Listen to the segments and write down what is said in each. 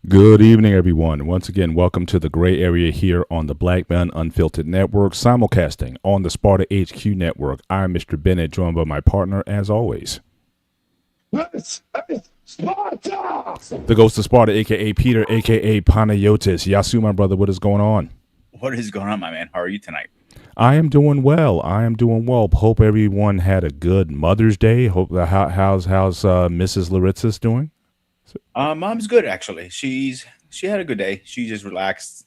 Good evening, everyone. Once again, welcome to the gray area here on the Black Man Unfiltered Network, simulcasting on the Sparta HQ Network. I'm Mr. Bennett, joined by my partner, as always. This is Sparta! The Ghost of Sparta, a.k.a. Peter, a.k.a. Panayotis. Yasu, my brother, what is going on? What is going on, my man? How are you tonight? I am doing well. Hope everyone had a good Mother's Day. Hope how's Mrs. Laritza's doing? Mom's good, actually. She had a good day. She just relaxed,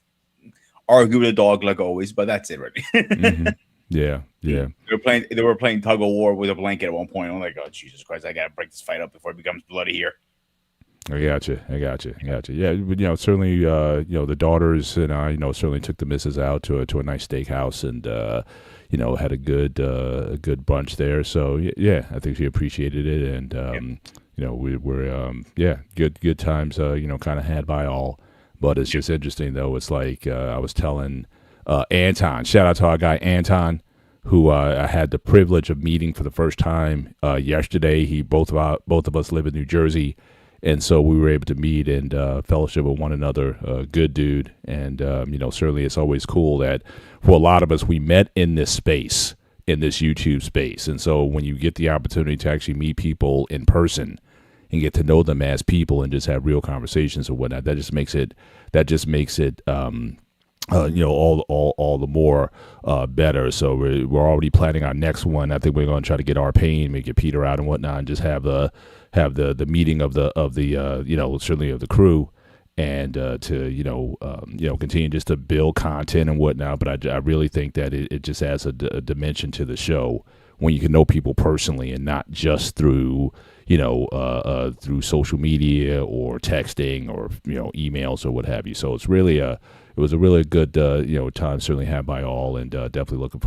argued with the dog like always, but that's it, really. Mm-hmm. Yeah. They were playing tug of war with a blanket at one point. I'm like, oh Jesus Christ, I gotta break this fight up before it becomes bloody here. I got you. Yeah, but, certainly, the daughters and I, certainly took the missus out to a nice steakhouse and, had a good brunch there. So yeah, I think she appreciated it, and we're good times, kind of had by all. But it's just interesting though. It's like I was telling Anton, shout out to our guy Anton, who I had the privilege of meeting for the first time yesterday. Both of us live in New Jersey. And so we were able to meet and fellowship with one another. Good dude. And, certainly it's always cool that for a lot of us, we met in this space, in this YouTube space. And so when you get the opportunity to actually meet people in person and get to know them as people and just have real conversations or whatnot, that just makes it all the more better. So we're already planning our next one. I think we're going to try to get our pain, maybe get Peter out and whatnot, and just have the meeting of the certainly of the crew, and to continue just to build content and whatnot. But I really think that it just adds a dimension to the show when you can know people personally and not just through through social media or texting or emails or what have you. So it's really it was a really good time certainly had by all, and definitely looking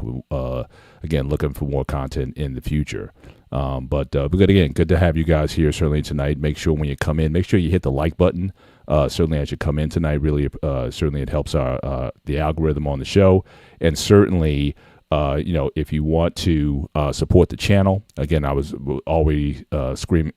for more content in the future. But good to have you guys here certainly tonight. Make sure when you come in, make sure you hit the like button. Certainly as you come in tonight, really certainly it helps the algorithm on the show, and certainly if you want to support the channel, again, I was already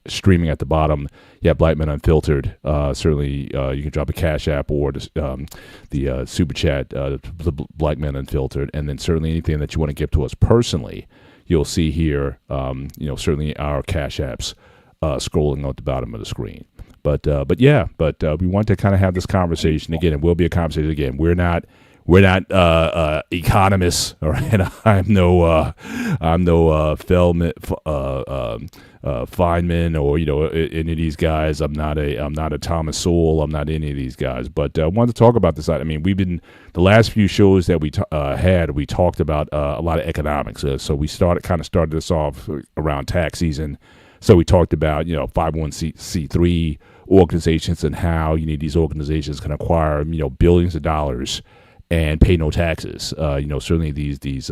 streaming at the bottom. Yeah, Black Men Unfiltered. Certainly, you can drop a Cash App or the Super Chat, the Black Men Unfiltered, and then certainly anything that you want to give to us personally, you'll see here. Certainly our Cash Apps scrolling at the bottom of the screen. But we want to kind of have this conversation again. It will be a conversation again. We're not economists, all right. I'm no Feynman or any of these guys. I'm not a Thomas Sowell. I'm not any of these guys. But I wanted to talk about this. I mean, we've been the last few shows that we talked about a lot of economics. So we started this off around tax season. So we talked about 501c3 organizations and how these organizations can acquire billions of dollars and pay no taxes. Certainly these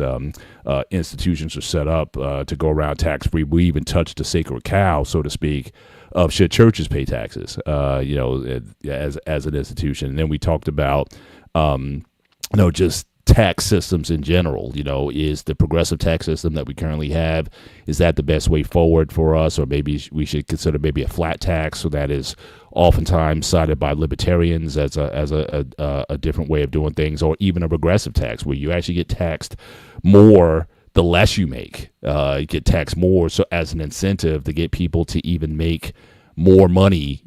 institutions are set up to go around tax free. We even touched the sacred cow, so to speak, of should churches pay taxes, as an institution. And then we talked about, just tax systems in general. Is the progressive tax system that we currently have, is that the best way forward for us? Or maybe we should consider maybe a flat tax, so that is oftentimes cited by libertarians as a different way of doing things, or even a regressive tax where you actually get taxed more the less you make. You get taxed more, so as an incentive to get people to even make more money.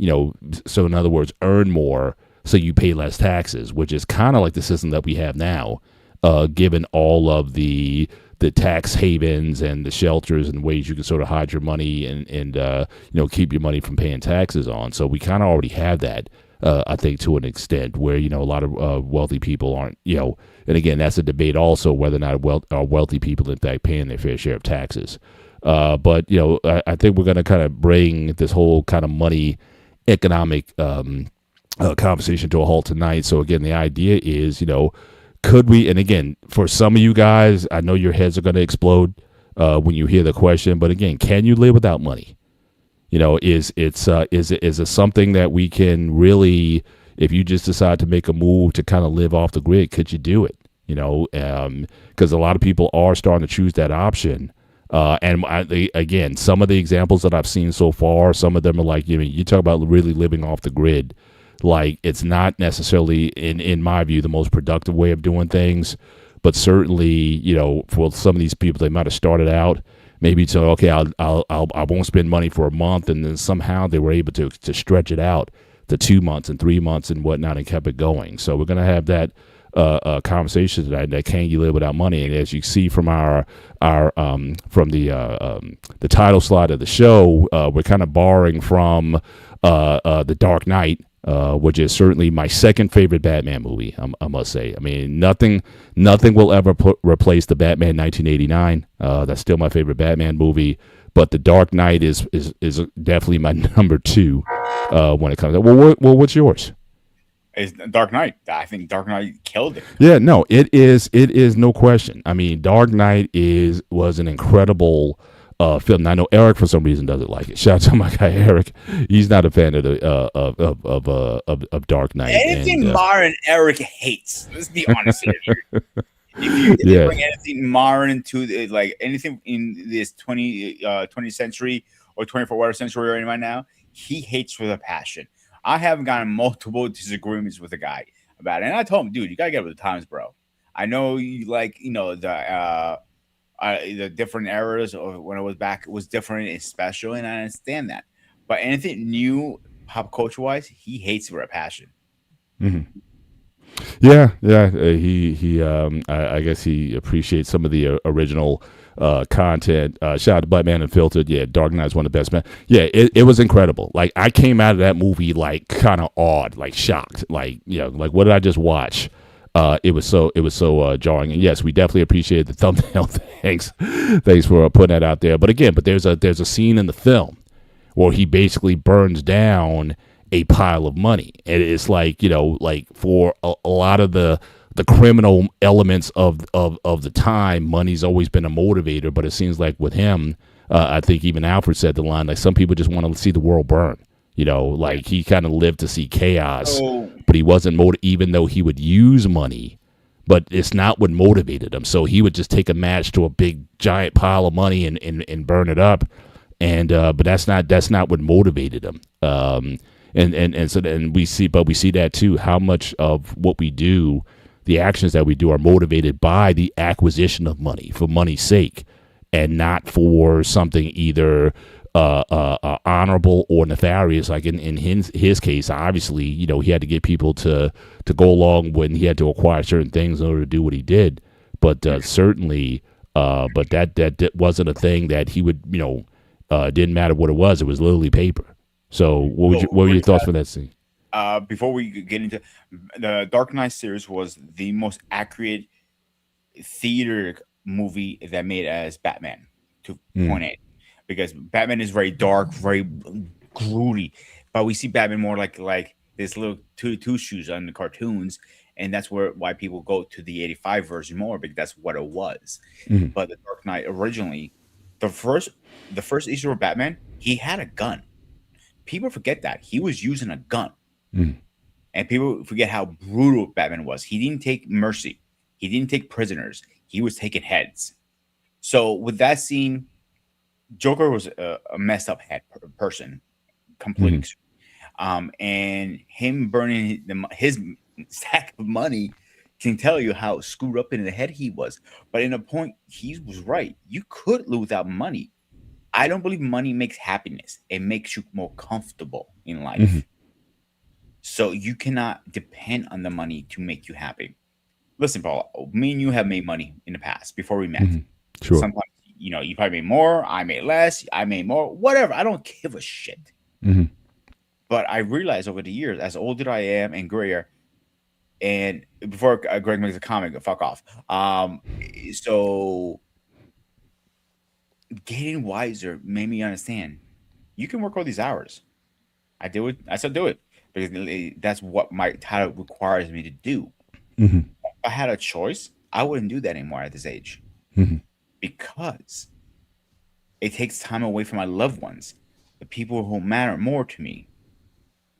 So in other words, earn more, so you pay less taxes, which is kind of like the system that we have now, given all of the tax havens and the shelters and ways you can sort of hide your money and keep your money from paying taxes on. So we kind of already have that. I think to an extent where a lot of wealthy people aren't, and again that's a debate also whether or not wealthy people in fact paying their fair share of taxes. But I think we're going to kind of bring this whole kind of money economic conversation to a halt tonight. So again, the idea is, could we? And again, for some of you guys, I know your heads are going to explode when you hear the question. But again, can you live without money? Is it something that we can really, if you just decide to make a move to kind of live off the grid, could you do it? Because a lot of people are starting to choose that option. Again, some of the examples that I've seen so far, some of them are like, you talk about really living off the grid. Like, it's not necessarily, in my view, the most productive way of doing things. But certainly, for some of these people, they might have started out maybe so, okay, I won't spend money for a month, and then somehow they were able to stretch it out to 2 months and 3 months and whatnot, and kept it going. So we're going to have that conversation tonight. That can you live without money? And as you see from our from the title slide of the show, we're kind of borrowing from the Dark Knight. Which is certainly my second favorite Batman movie, I must say. I mean, nothing will ever replace the Batman 1989. That's still my favorite Batman movie. But The Dark Knight is definitely my number two when it comes to. Well, what's yours? It's Dark Knight. I think Dark Knight killed it. Yeah, no, it is no question. I mean, Dark Knight was an incredible film. And I know Eric for some reason doesn't like it. Shout out to my guy Eric. He's not a fan of the of Dark Knight. Anything modern, Eric hates. Let's be honest here. If you bring anything modern into anything in this 20th century or 24th century or right now, he hates with a passion. I have gotten multiple disagreements with the guy about it, and I told him, dude, you gotta get with the times, bro. I know you the different eras or when it was back, it was different and special, and I understand that. But anything new, pop culture wise, he hates with a passion. Mm-hmm. Yeah. I guess he appreciates some of the original content. Shout out to Batman Unfiltered. Yeah, Dark Knight is one of the best, man. Yeah, it was incredible. Like, I came out of that movie like kind of awed, like shocked, like like what did I just watch? It was so jarring. And yes, we definitely appreciate the thumbnail. Thanks for putting that out there. But again, there's a scene in the film where he basically burns down a pile of money, and it's like for a lot of the criminal elements of the time, money's always been a motivator. But it seems like with him, I think even Alfred said the line, like, some people just want to see the world burn. Like, he kind of lived to see chaos, but he wasn't even though he would use money, but it's not what motivated him. So he would just take a match to a big giant pile of money and burn it up. And but that's not what motivated him. And so then we see that too, how much of what we do, the actions that we do, are motivated by the acquisition of money for money's sake, and not for something either honorable or nefarious. Like in his case, obviously, he had to get people to go along when he had to acquire certain things in order to do what he did. But certainly, but that wasn't a thing that he would, didn't matter what it was. It was literally paper. So what were your thoughts for that scene? Before we get into the Dark Knight series, was the most accurate theater movie that made as Batman to point A, because Batman is very dark, very broody, but we see Batman more like this little two shoes on the cartoons, and that's why people go to the 85 version more, because that's what it was. Mm-hmm. But the Dark Knight originally, the first issue of Batman, he had a gun. People forget that he was using a gun. And people forget how brutal Batman was. He didn't take mercy. He didn't take prisoners. He was taking heads. So with that scene, Joker was a messed up head person, completely. And him burning his stack of money, can tell you how screwed up in the head he was. But in a point, he was right. You could live without money. I don't believe money makes happiness. It makes you more comfortable in Mm-hmm. life. So you cannot depend on the money to make you happy. Listen, Paul, me and you have made money in the past before we met. Mm-hmm. Sure. Sometimes, you probably made more, I made less, I made more, whatever. I don't give a shit. Mm-hmm. But I realized over the years, as older I am and grayer, and before Greg makes a comment, fuck off. So getting wiser made me understand you can work all these hours. I do it. I still do it because that's what my title requires me to do. Mm-hmm. If I had a choice, I wouldn't do that anymore at this age Mm-hmm. because it takes time away from my loved ones, the people who matter more to me.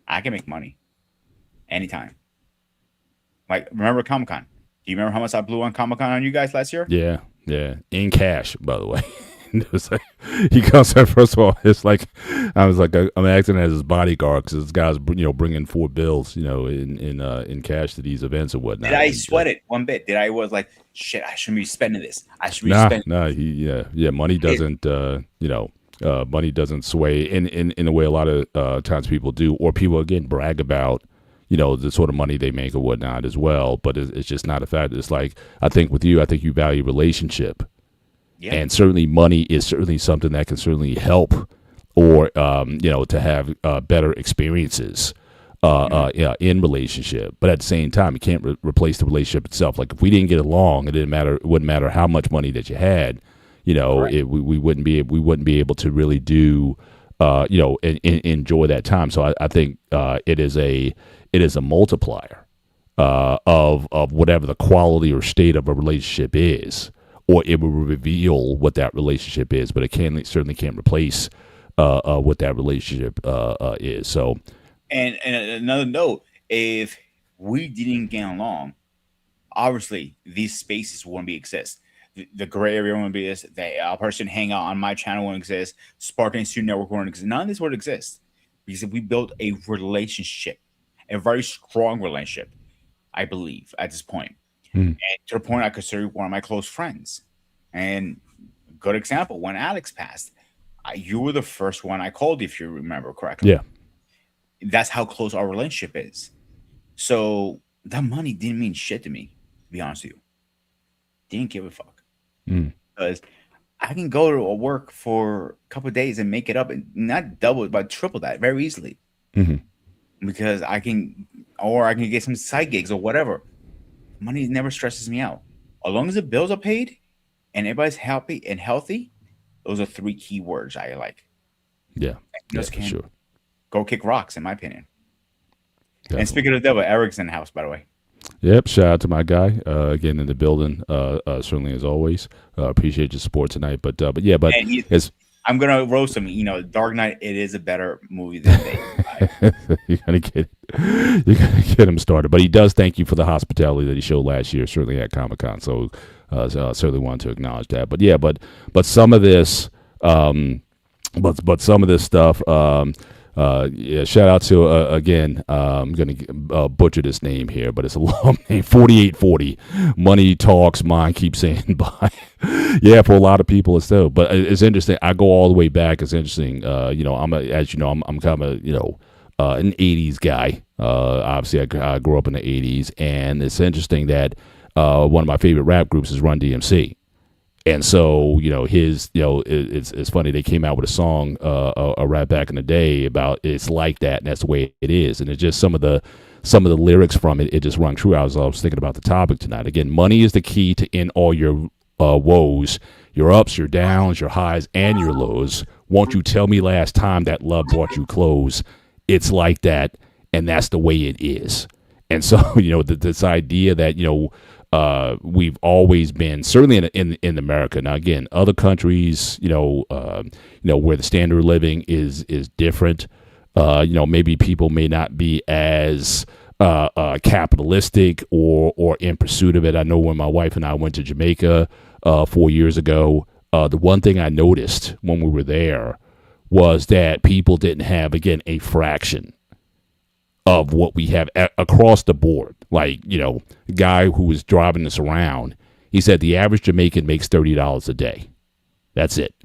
I can make money anytime. Like, remember Comic Con? Do you remember how much I blew on Comic Con on you guys last year? Yeah. Yeah. In cash, by the way. It was like, he comes in, first of all, it's like, I was like, I'm acting as his bodyguard because this guy's, bringing 4 bills, in cash to these events or whatnot. Did I And, sweat it one bit? Did I was like, shit, I shouldn't be spending this. I should be spending. money doesn't, money doesn't sway in the way a lot of times people do, or people again brag about, the sort of money they make or whatnot as well. But it's just not a fact. It's like, I think you value relationship. Yeah. And certainly money is certainly something that can certainly help or, to have better experiences in relationship. But at the same time, you can't replace the relationship itself. Like if we didn't get along, it wouldn't matter how much money that you had, Right. we wouldn't be able to really do, enjoy that time. So I think it is a multiplier of whatever the quality or state of a relationship is, or it will reveal what that relationship is, but certainly can't replace what that relationship is. So, And another note, if we didn't get along, obviously these spaces wouldn't be exist. The gray area wouldn't be exist. The person hang out on my channel wouldn't exist. Spartan Student Network wouldn't exist. None of this would exist because we built a relationship, a very strong relationship, I believe, at this point. hmm, And to the point I consider you one of my close friends. And good example, when Alex passed, you were the first one I called, if you remember correctly. yeah, That's how close our relationship is. So that money didn't mean shit to me, to be honest with you. Didn't give a fuck. mm, Because I can go to work for a couple of days and make it up and not double but triple that very easily. hmm, Because I can get some side gigs or whatever. Money never stresses me out. As long as the bills are paid and everybody's happy and healthy, those are 3 key words I like. yeah, Just for can sure. go kick rocks, in my opinion. Definitely. And speaking of the devil, Eric's in the house, by the way. Yep, shout out to my guy again in the building. Certainly as always, appreciate your support tonight. But yeah, but And it's I'm gonna roast him. Dark Knight. It is a better movie than Day. you're gonna get him started. But he does thank you for the hospitality that he showed last year, certainly at Comic-Con. So I certainly want to acknowledge that. But yeah, but some of this, but some of this stuff. Yeah, shout out to again. I'm gonna butcher this name here, but it's a long name. 4840. Money talks. Mine keeps saying bye. Yeah, for a lot of people, it's still. But it's interesting. I go all the way back. It's interesting. I'm kind of an '80s guy. Obviously, I grew up in the '80s, and it's interesting that one of my favorite rap groups is Run DMC. And so, it's funny. They came out with a song, a rap back in the day about it's like that, and that's the way it is. And it's just some of the lyrics from it. It just rung true. I was thinking about the topic tonight. Again, money is the key to end all your woes, your ups, your downs, your highs, and your lows. Won't you tell me last time that love brought you close? It's like that, and that's the way it is. And so, this idea that we've always been certainly in America. Now, again, other countries, where the standard of living is different. Maybe people may not be as capitalistic or in pursuit of it. I know when my wife and I went to Jamaica 4 years ago, the one thing I noticed when we were there was that people didn't have, again, a fraction of what we have across the board. Like, the guy who was driving us around, he said the average Jamaican makes $30 a day. That's it.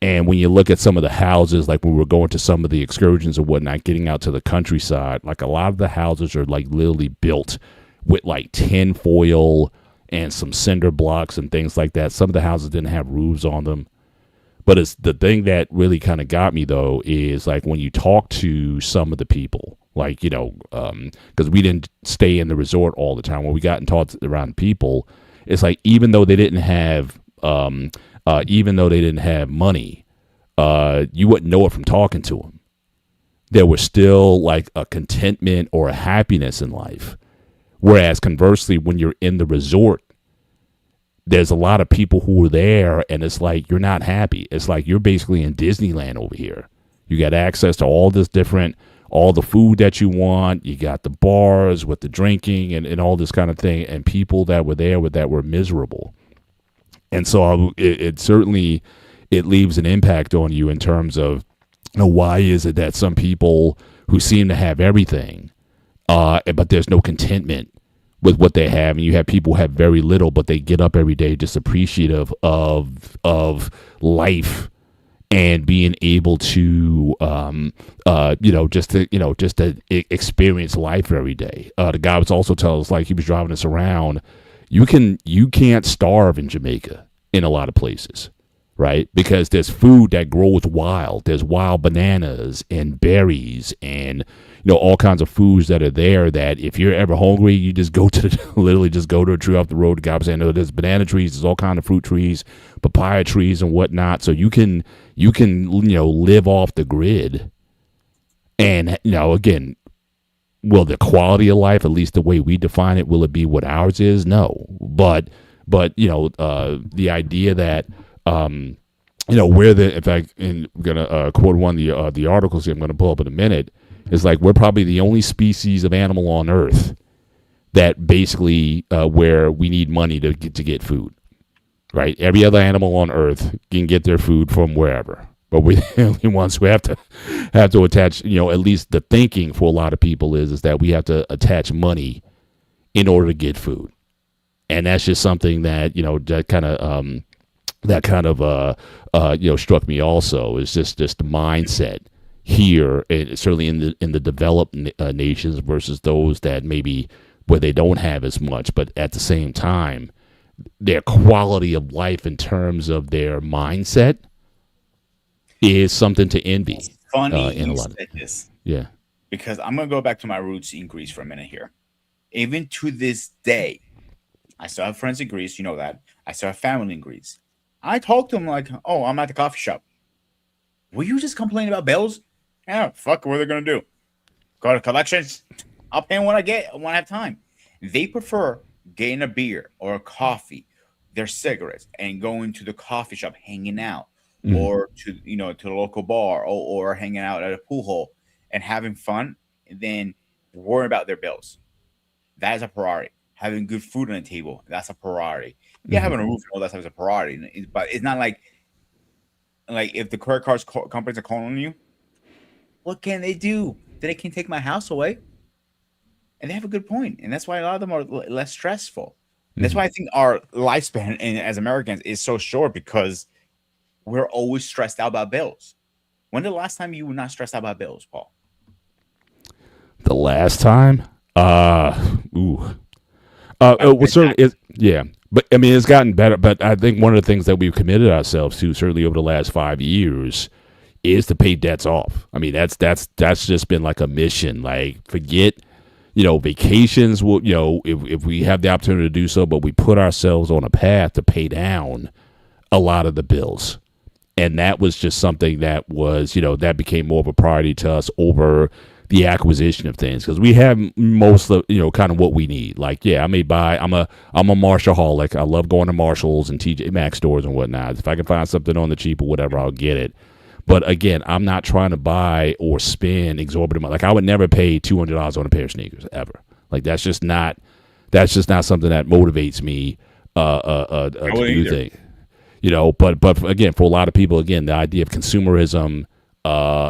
And when you look at some of the houses, like when we were going to some of the excursions and whatnot, getting out to the countryside, like a lot of the houses are like literally built with like tin foil and some cinder blocks and things like that. Some of the houses didn't have roofs on them. But it's the thing that really kind of got me, though, is like when you talk to some of the people, like, because we didn't stay in the resort all the time. When we got and talked around people, it's like even though they didn't have money, you wouldn't know it from talking to them. There was still like a contentment or a happiness in life. Whereas conversely, when you're in the resort, there's a lot of people who are there and it's like you're not happy. It's like you're basically in Disneyland over here. You got access to all the food that you want. You got the bars with the drinking and all this kind of thing. And people that were there that were miserable. And so it certainly, it leaves an impact on you in terms of, why is it that some people who seem to have everything, but there's no contentment with what they have, and you have people who have very little, but they get up every day just appreciative of life and being able to, just to experience life every day. The guy was also telling us, like he was driving us around, you can't starve in Jamaica in a lot of places, right? Because there's food that grows wild. There's wild bananas and berries and all kinds of foods that are there that if you're ever hungry, you just go to literally just go to a tree off the road. The guy was saying, there's banana trees, there's all kinds of fruit trees, papaya trees and whatnot. So you can live off the grid. And again, will the quality of life, at least the way we define it, will it be what ours is? No. But the idea that in fact, I'm gonna quote one of the articles I'm gonna pull up in a minute. Is like we're probably the only species of animal on Earth that basically where we need money to get food, right? Every other animal on Earth can get their food from wherever, but we're the only ones who have to attach. At least the thinking for a lot of people is that we have to attach money in order to get food, and that's just something that struck me. Also, is just the mindset here, and certainly in the developed nations versus those that maybe where they don't have as much, but at the same time, their quality of life in terms of their mindset is something to envy. It's funny in a you lot said this, yeah. because I'm gonna go back to my roots in Greece for a minute here. Even to this day, I still have friends in Greece. You know that. I still have family in Greece. I talk to them like, "Oh, I'm at the coffee shop. Will you just complain about bills? Yeah, fuck, what are they gonna do? Go to collections? I'll pay when I have time." They prefer getting a beer or a coffee, their cigarettes, and going to the coffee shop, hanging out, or to the local bar, or hanging out at a pool hall and having fun, than worrying about their bills. That is a priority. Having good food on the table, that's a priority. Yeah, having a roof and all that stuff is a priority, but it's not like if the credit cards companies are calling on you, what can they do? They can take my house away. And they have a good point. And that's why a lot of them are less stressful. And that's why I think our lifespan as Americans is so short, because we're always stressed out about bills. When the last time you were not stressed out about bills, Paul? The last time? Certainly, yeah. But I mean, it's gotten better. But I think one of the things that we've committed ourselves to, certainly over the last 5 years, is to pay debts off. I mean, that's just been like a mission. Like, forget, vacations. Will if we have the opportunity to do so, but we put ourselves on a path to pay down a lot of the bills, and that was just something that was that became more of a priority to us over the acquisition of things, because we have most of kind of what we need. Like, yeah, I may buy. I'm a Marshallholic. I love going to Marshalls and TJ Maxx stores and whatnot. If I can find something on the cheap or whatever, I'll get it. But again, I'm not trying to buy or spend exorbitant money. Like, I would never pay $200 on a pair of sneakers ever. Like, that's just not something that motivates me to do things. But again, for a lot of people, again, the idea of consumerism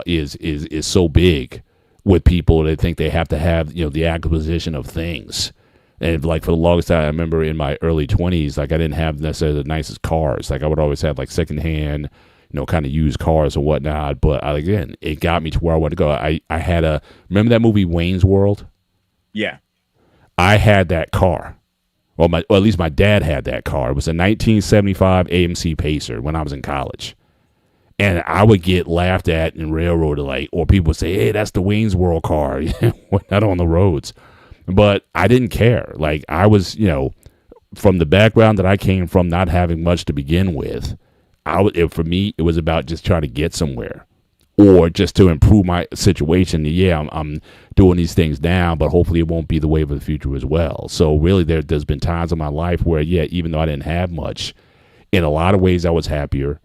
is so big, with people. They think they have to have, the acquisition of things. And like for the longest time, I remember in my early 20s, like I didn't have necessarily the nicest cars. Like I would always have like secondhand, kind of used cars or whatnot. But again, it got me to where I wanted to go. I had remember that movie Wayne's World? Yeah. I had that car. Well, at least my dad had that car. It was a 1975 AMC Pacer when I was in college. And I would get laughed at and railroaded, or people would say, hey, that's the Wayne's World car. Not on the roads. But I didn't care. Like I was, from the background that I came from, not having much to begin with, for me, it was about just trying to get somewhere or just to improve my situation. Yeah, I'm doing these things now, but hopefully it won't be the way of the future as well. So really there's been times in my life where, even though I didn't have much, in a lot of ways I was happier,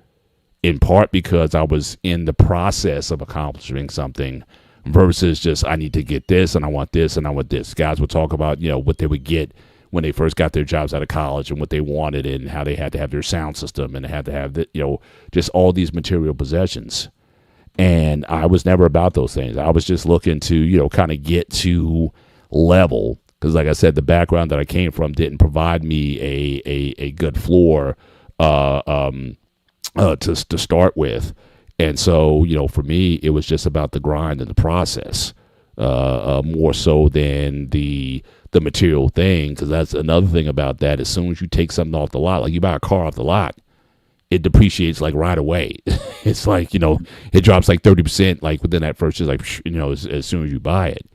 in part because I was in the process of accomplishing something versus just I need to get this and I want this and I want this. Guys would talk about, what they would get when they first got their jobs out of college and what they wanted and how they had to have their sound system and they had to have just all these material possessions. And I was never about those things. I was just looking to, kind of get to level because, like I said, the background that I came from didn't provide me a good floor to start with. And so, for me, it was just about the grind and the process more so than the material thing. Because that's another thing about that. As soon as you take something off the lot, like you buy a car off the lot, it depreciates like right away. It's like, it drops like 30% like within that first, just like, as soon as you buy it.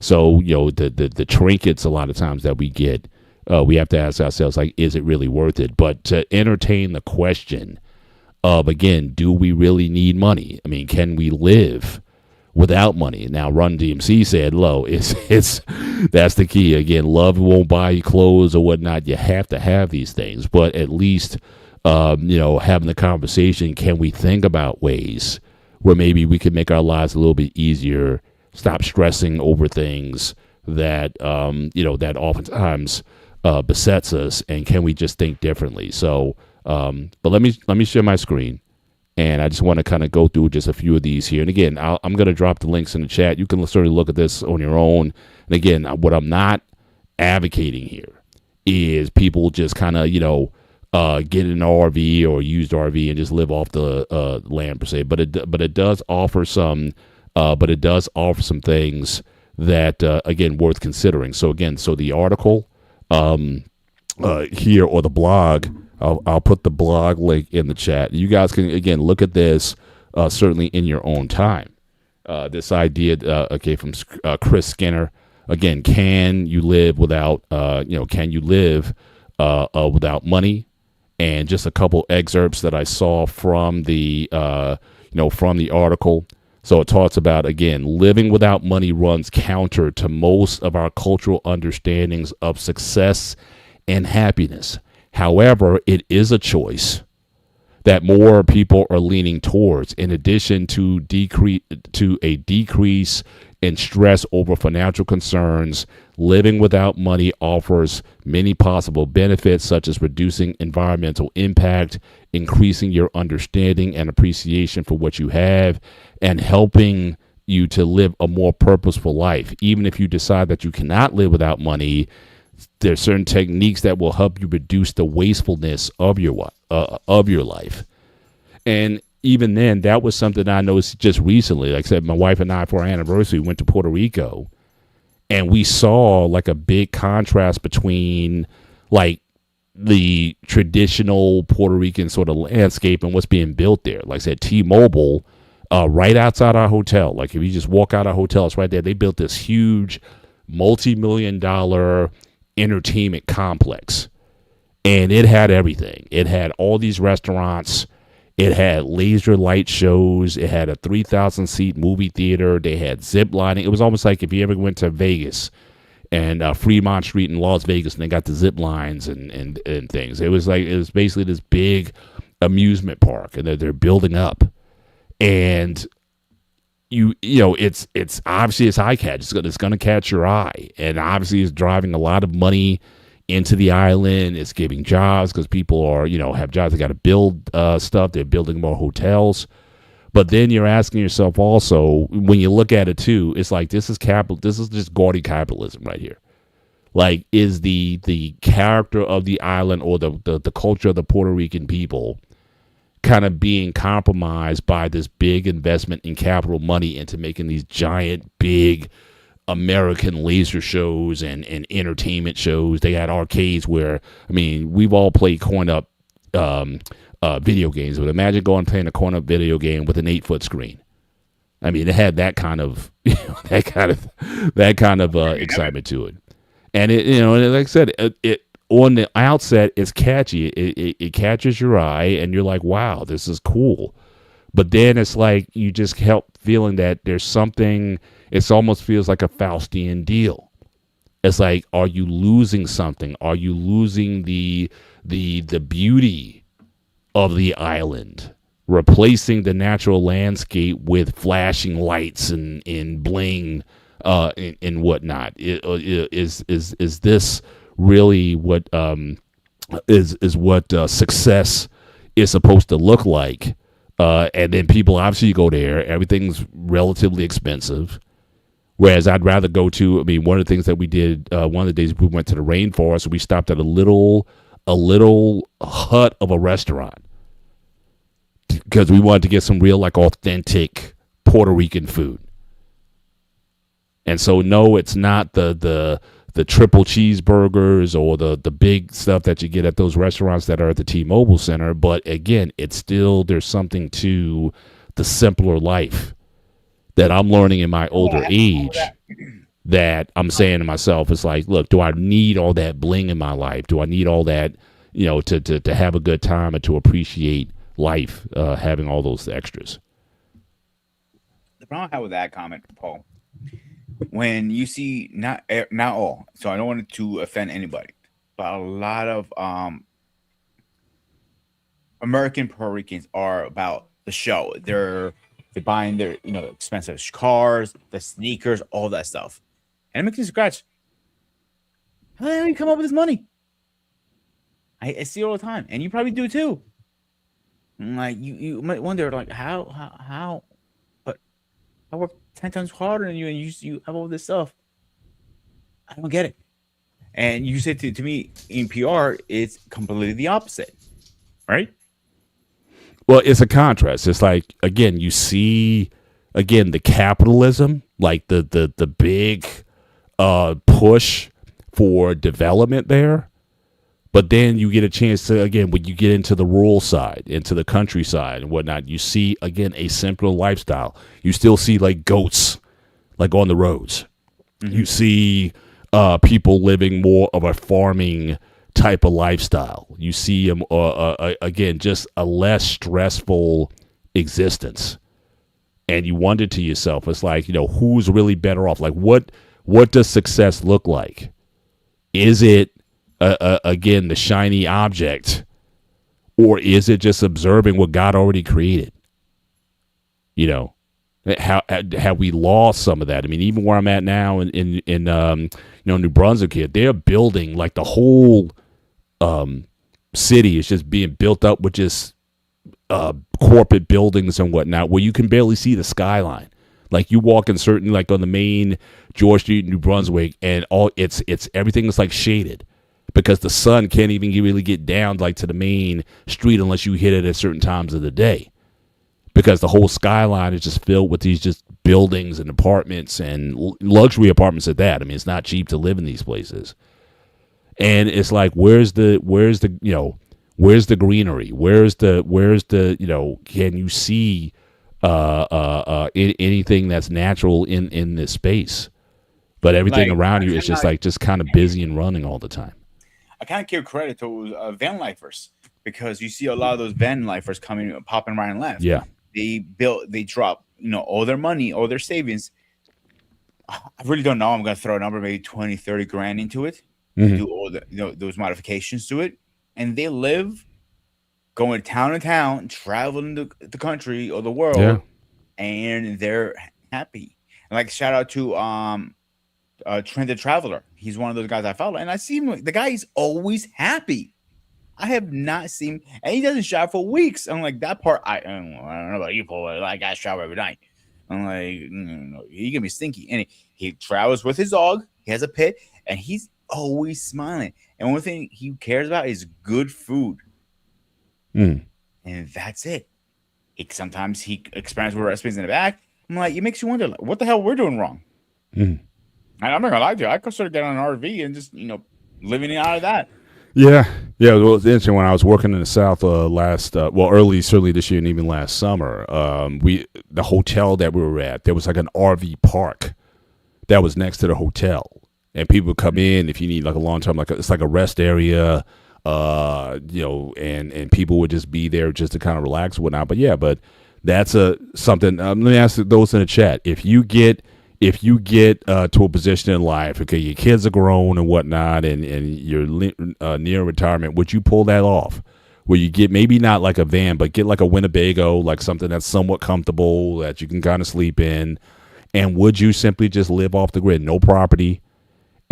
So, the trinkets a lot of times that we get, we have to ask ourselves, like, is it really worth it? But to entertain the question of, again, do we really need money? I mean, can we live without money? Now, Run DMC said, that's the key. Again, love won't buy you clothes or whatnot. You have to have these things, but at least, having the conversation, can we think about ways where maybe we could make our lives a little bit easier, stop stressing over things that, that oftentimes besets us, and can we just think differently? So, but let me share my screen, and I just want to kind of go through just a few of these here. And again, I'm going to drop the links in the chat. You can certainly look at this on your own. And again, what I'm not advocating here is people just kind of, get an RV or used RV and just live off the land per se. But it does offer some things that again worth considering. So again, the article here, or the blog, I'll put the blog link in the chat. You guys can again look at this certainly in your own time. This idea, from Chris Skinner. Again, can you live without without money? And just a couple excerpts that I saw from the article. So it talks about, again, living without money runs counter to most of our cultural understandings of success and happiness. However, it is a choice that more people are leaning towards. In addition to a decrease in stress over financial concerns, living without money offers many possible benefits, such as reducing environmental impact, increasing your understanding and appreciation for what you have, and helping you to live a more purposeful life. Even if you decide that you cannot live without money, there are certain techniques that will help you reduce the wastefulness of your life. And even then, that was something I noticed just recently. Like I said, my wife and I, for our anniversary, went to Puerto Rico, and we saw like a big contrast between like the traditional Puerto Rican sort of landscape and what's being built there. Like I said, T-Mobile, right outside our hotel. Like if you just walk out our hotel, it's right there. They built this huge multi-million-dollar entertainment complex, and it had everything. It had all these restaurants. It had laser light shows. It had a 3,000 seat movie theater. They had zip lining. It was almost like if you ever went to Vegas and Fremont Street in Las Vegas, and they got the zip lines and things. It was basically this big amusement park, and they're building up. And it's obviously it's eye catch. It's going to catch your eye, and obviously it's driving a lot of money into the island. It's giving jobs because people are have jobs. They got to build stuff. They're building more hotels. But then you're asking yourself also, when you look at it too, it's like this is just gaudy capitalism right here. Like, is the character of the island or the culture of the Puerto Rican people kind of being compromised by this big investment in capital money into making these giant, big American laser shows and entertainment shows? They had arcades where, I mean, we've all played coin up video games, but imagine going and playing a coin up video game with an 8-foot screen. I mean, it had that kind of excitement to it. And it, like I said, it on the outset, it's catchy. It catches your eye, and you're like, "Wow, this is cool." But then it's like you just help feeling that there's something. It almost feels like a Faustian deal. It's like, are you losing something? Are you losing the beauty of the island, replacing the natural landscape with flashing lights and bling? And whatnot. Is this really what is what success is supposed to look like? And then people obviously go there. Everything's relatively expensive. Whereas I'd rather go to. I mean, one of the things that we did one of the days we went to the rainforest. We stopped at a little hut of a restaurant because we wanted to get some real, like, authentic Puerto Rican food. And so, no, it's not the triple cheeseburgers or the big stuff that you get at those restaurants that are at the T-Mobile Center. But again, it's still, there's something to the simpler life that I'm learning in my older age that I'm saying to myself, it's like, look, do I need all that bling in my life? Do I need all that, to have a good time and to appreciate life, having all those extras? The problem I have with that comment, Paul, when you see not all, so I don't want to offend anybody, but a lot of American Puerto Ricans are about the show. They're buying their expensive cars, the sneakers, all that stuff, and it makes me scratch. How the hell do you come up with this money? I see it all the time, and you probably do too. Like you might wonder, like how, but I work 10 times harder than you, and you have all this stuff. I don't get it. And you said to me in PR, it's completely the opposite, right? Well, it's a contrast. It's like, again, you see, again, the capitalism, like the big push for development there. But then you get a chance to, again, when you get into the rural side, into the countryside and whatnot, you see, again, a simpler lifestyle. You still see, like, goats, like, on the roads. Mm-hmm. You see people living more of a farming type of lifestyle. You see them, again, just a less stressful existence. And you wonder to yourself, it's like, who's really better off? Like, what does success look like? Is it, again, the shiny object, or is it just observing what God already created? How have we lost some of that? I mean, even where I'm at now in New Brunswick here, they're building, like, the whole city is just being built up with just corporate buildings and whatnot, where you can barely see the skyline. Like, you walk in certain, like, on the main George Street, New Brunswick, and all it's everything is, like, shaded, because the sun can't even really get down, like, to the main street unless you hit it at certain times of the day, because the whole skyline is just filled with these just buildings and apartments and luxury apartments at that. I mean, it's not cheap to live in these places. And it's like, where's the greenery? Where's the can you see anything that's natural in this space? But everything around you is just kind of busy and running all the time. I kind of give credit to van lifers, because you see a lot of those van lifers popping right and left. Yeah, they drop all their money, all their savings. I really don't know. I'm going to throw a number, maybe 20, 30 grand into it. Mm-hmm. Do all the those modifications to it, and they live going town to town, traveling the country or the world, and they're happy. And, like, shout out to Trend the Traveler. He's one of those guys I follow, and I see him. The guy is always happy. I have not seen, and he doesn't shower for weeks. I'm like, that part, I don't know about you, Paul. I got to shower every night. I'm like, he can be stinky. And he travels with his dog. He has a pet, and he's always smiling. And one thing he cares about is good food. Mm. And that's it. Sometimes he experiments with recipes in the back. I'm like, it makes you wonder, like, what the hell we're doing wrong. Mm. And I'm not gonna lie to you, I consider getting an RV and just living out of that. Yeah. Well, it's interesting. When I was working in the South certainly this year and even last summer, the hotel that we were at, there was like an RV park that was next to the hotel, and people would come in if you need like a long time, it's like a rest area, and people would just be there just to kind of relax and whatnot. But that's something. Let me ask those in the chat: if you get to a position in life, okay, your kids are grown and whatnot, and you're near retirement, would you pull that off? Where you get maybe not like a van, but get like a Winnebago, like something that's somewhat comfortable that you can kind of sleep in, and would you simply just live off the grid, no property,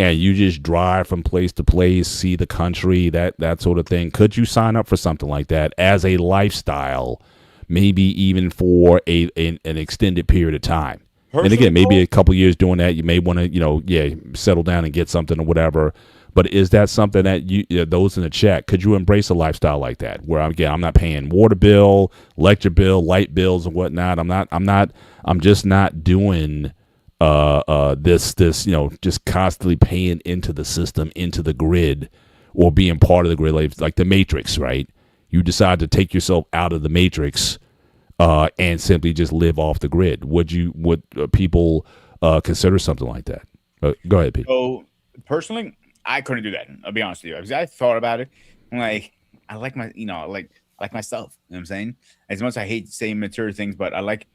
and you just drive from place to place, see the country, that sort of thing? Could you sign up for something like that as a lifestyle, maybe even for an extended period of time? And again, maybe a couple of years doing that, you may want to, settle down and get something or whatever. But is that something that those in the chat, could you embrace a lifestyle like that? Where I'm not paying water bill, electric bill, light bills and whatnot. I'm just not doing this, just constantly paying into the system, into the grid, or being part of the grid, like the Matrix, right? You decide to take yourself out of the Matrix and simply just live off the grid. Would people consider something like that? Go ahead, Pete. So personally, I couldn't do that. I'll be honest with you. Because I thought about it. I'm like, I like my, like myself. You know what I'm saying? As much as I hate saying material things, but I like,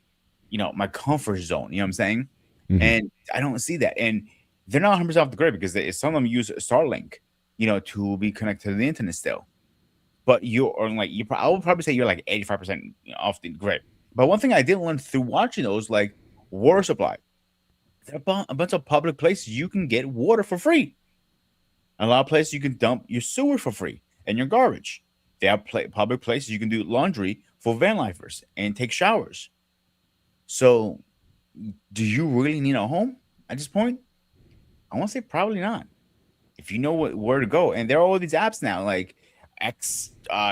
my comfort zone. You know what I'm saying? Mm-hmm. And I don't see that. And they're not 100% off the grid because some of them use Starlink, to be connected to the internet still. But I would probably say you're like 85% off the grid. But one thing I did learn through watching those, like water supply, there are a bunch of public places you can get water for free. A lot of places you can dump your sewer for free and your garbage. There are public places you can do laundry for van lifers and take showers. So, do you really need a home at this point? I want to say probably not. If you know where to go, and there are all these apps now, like X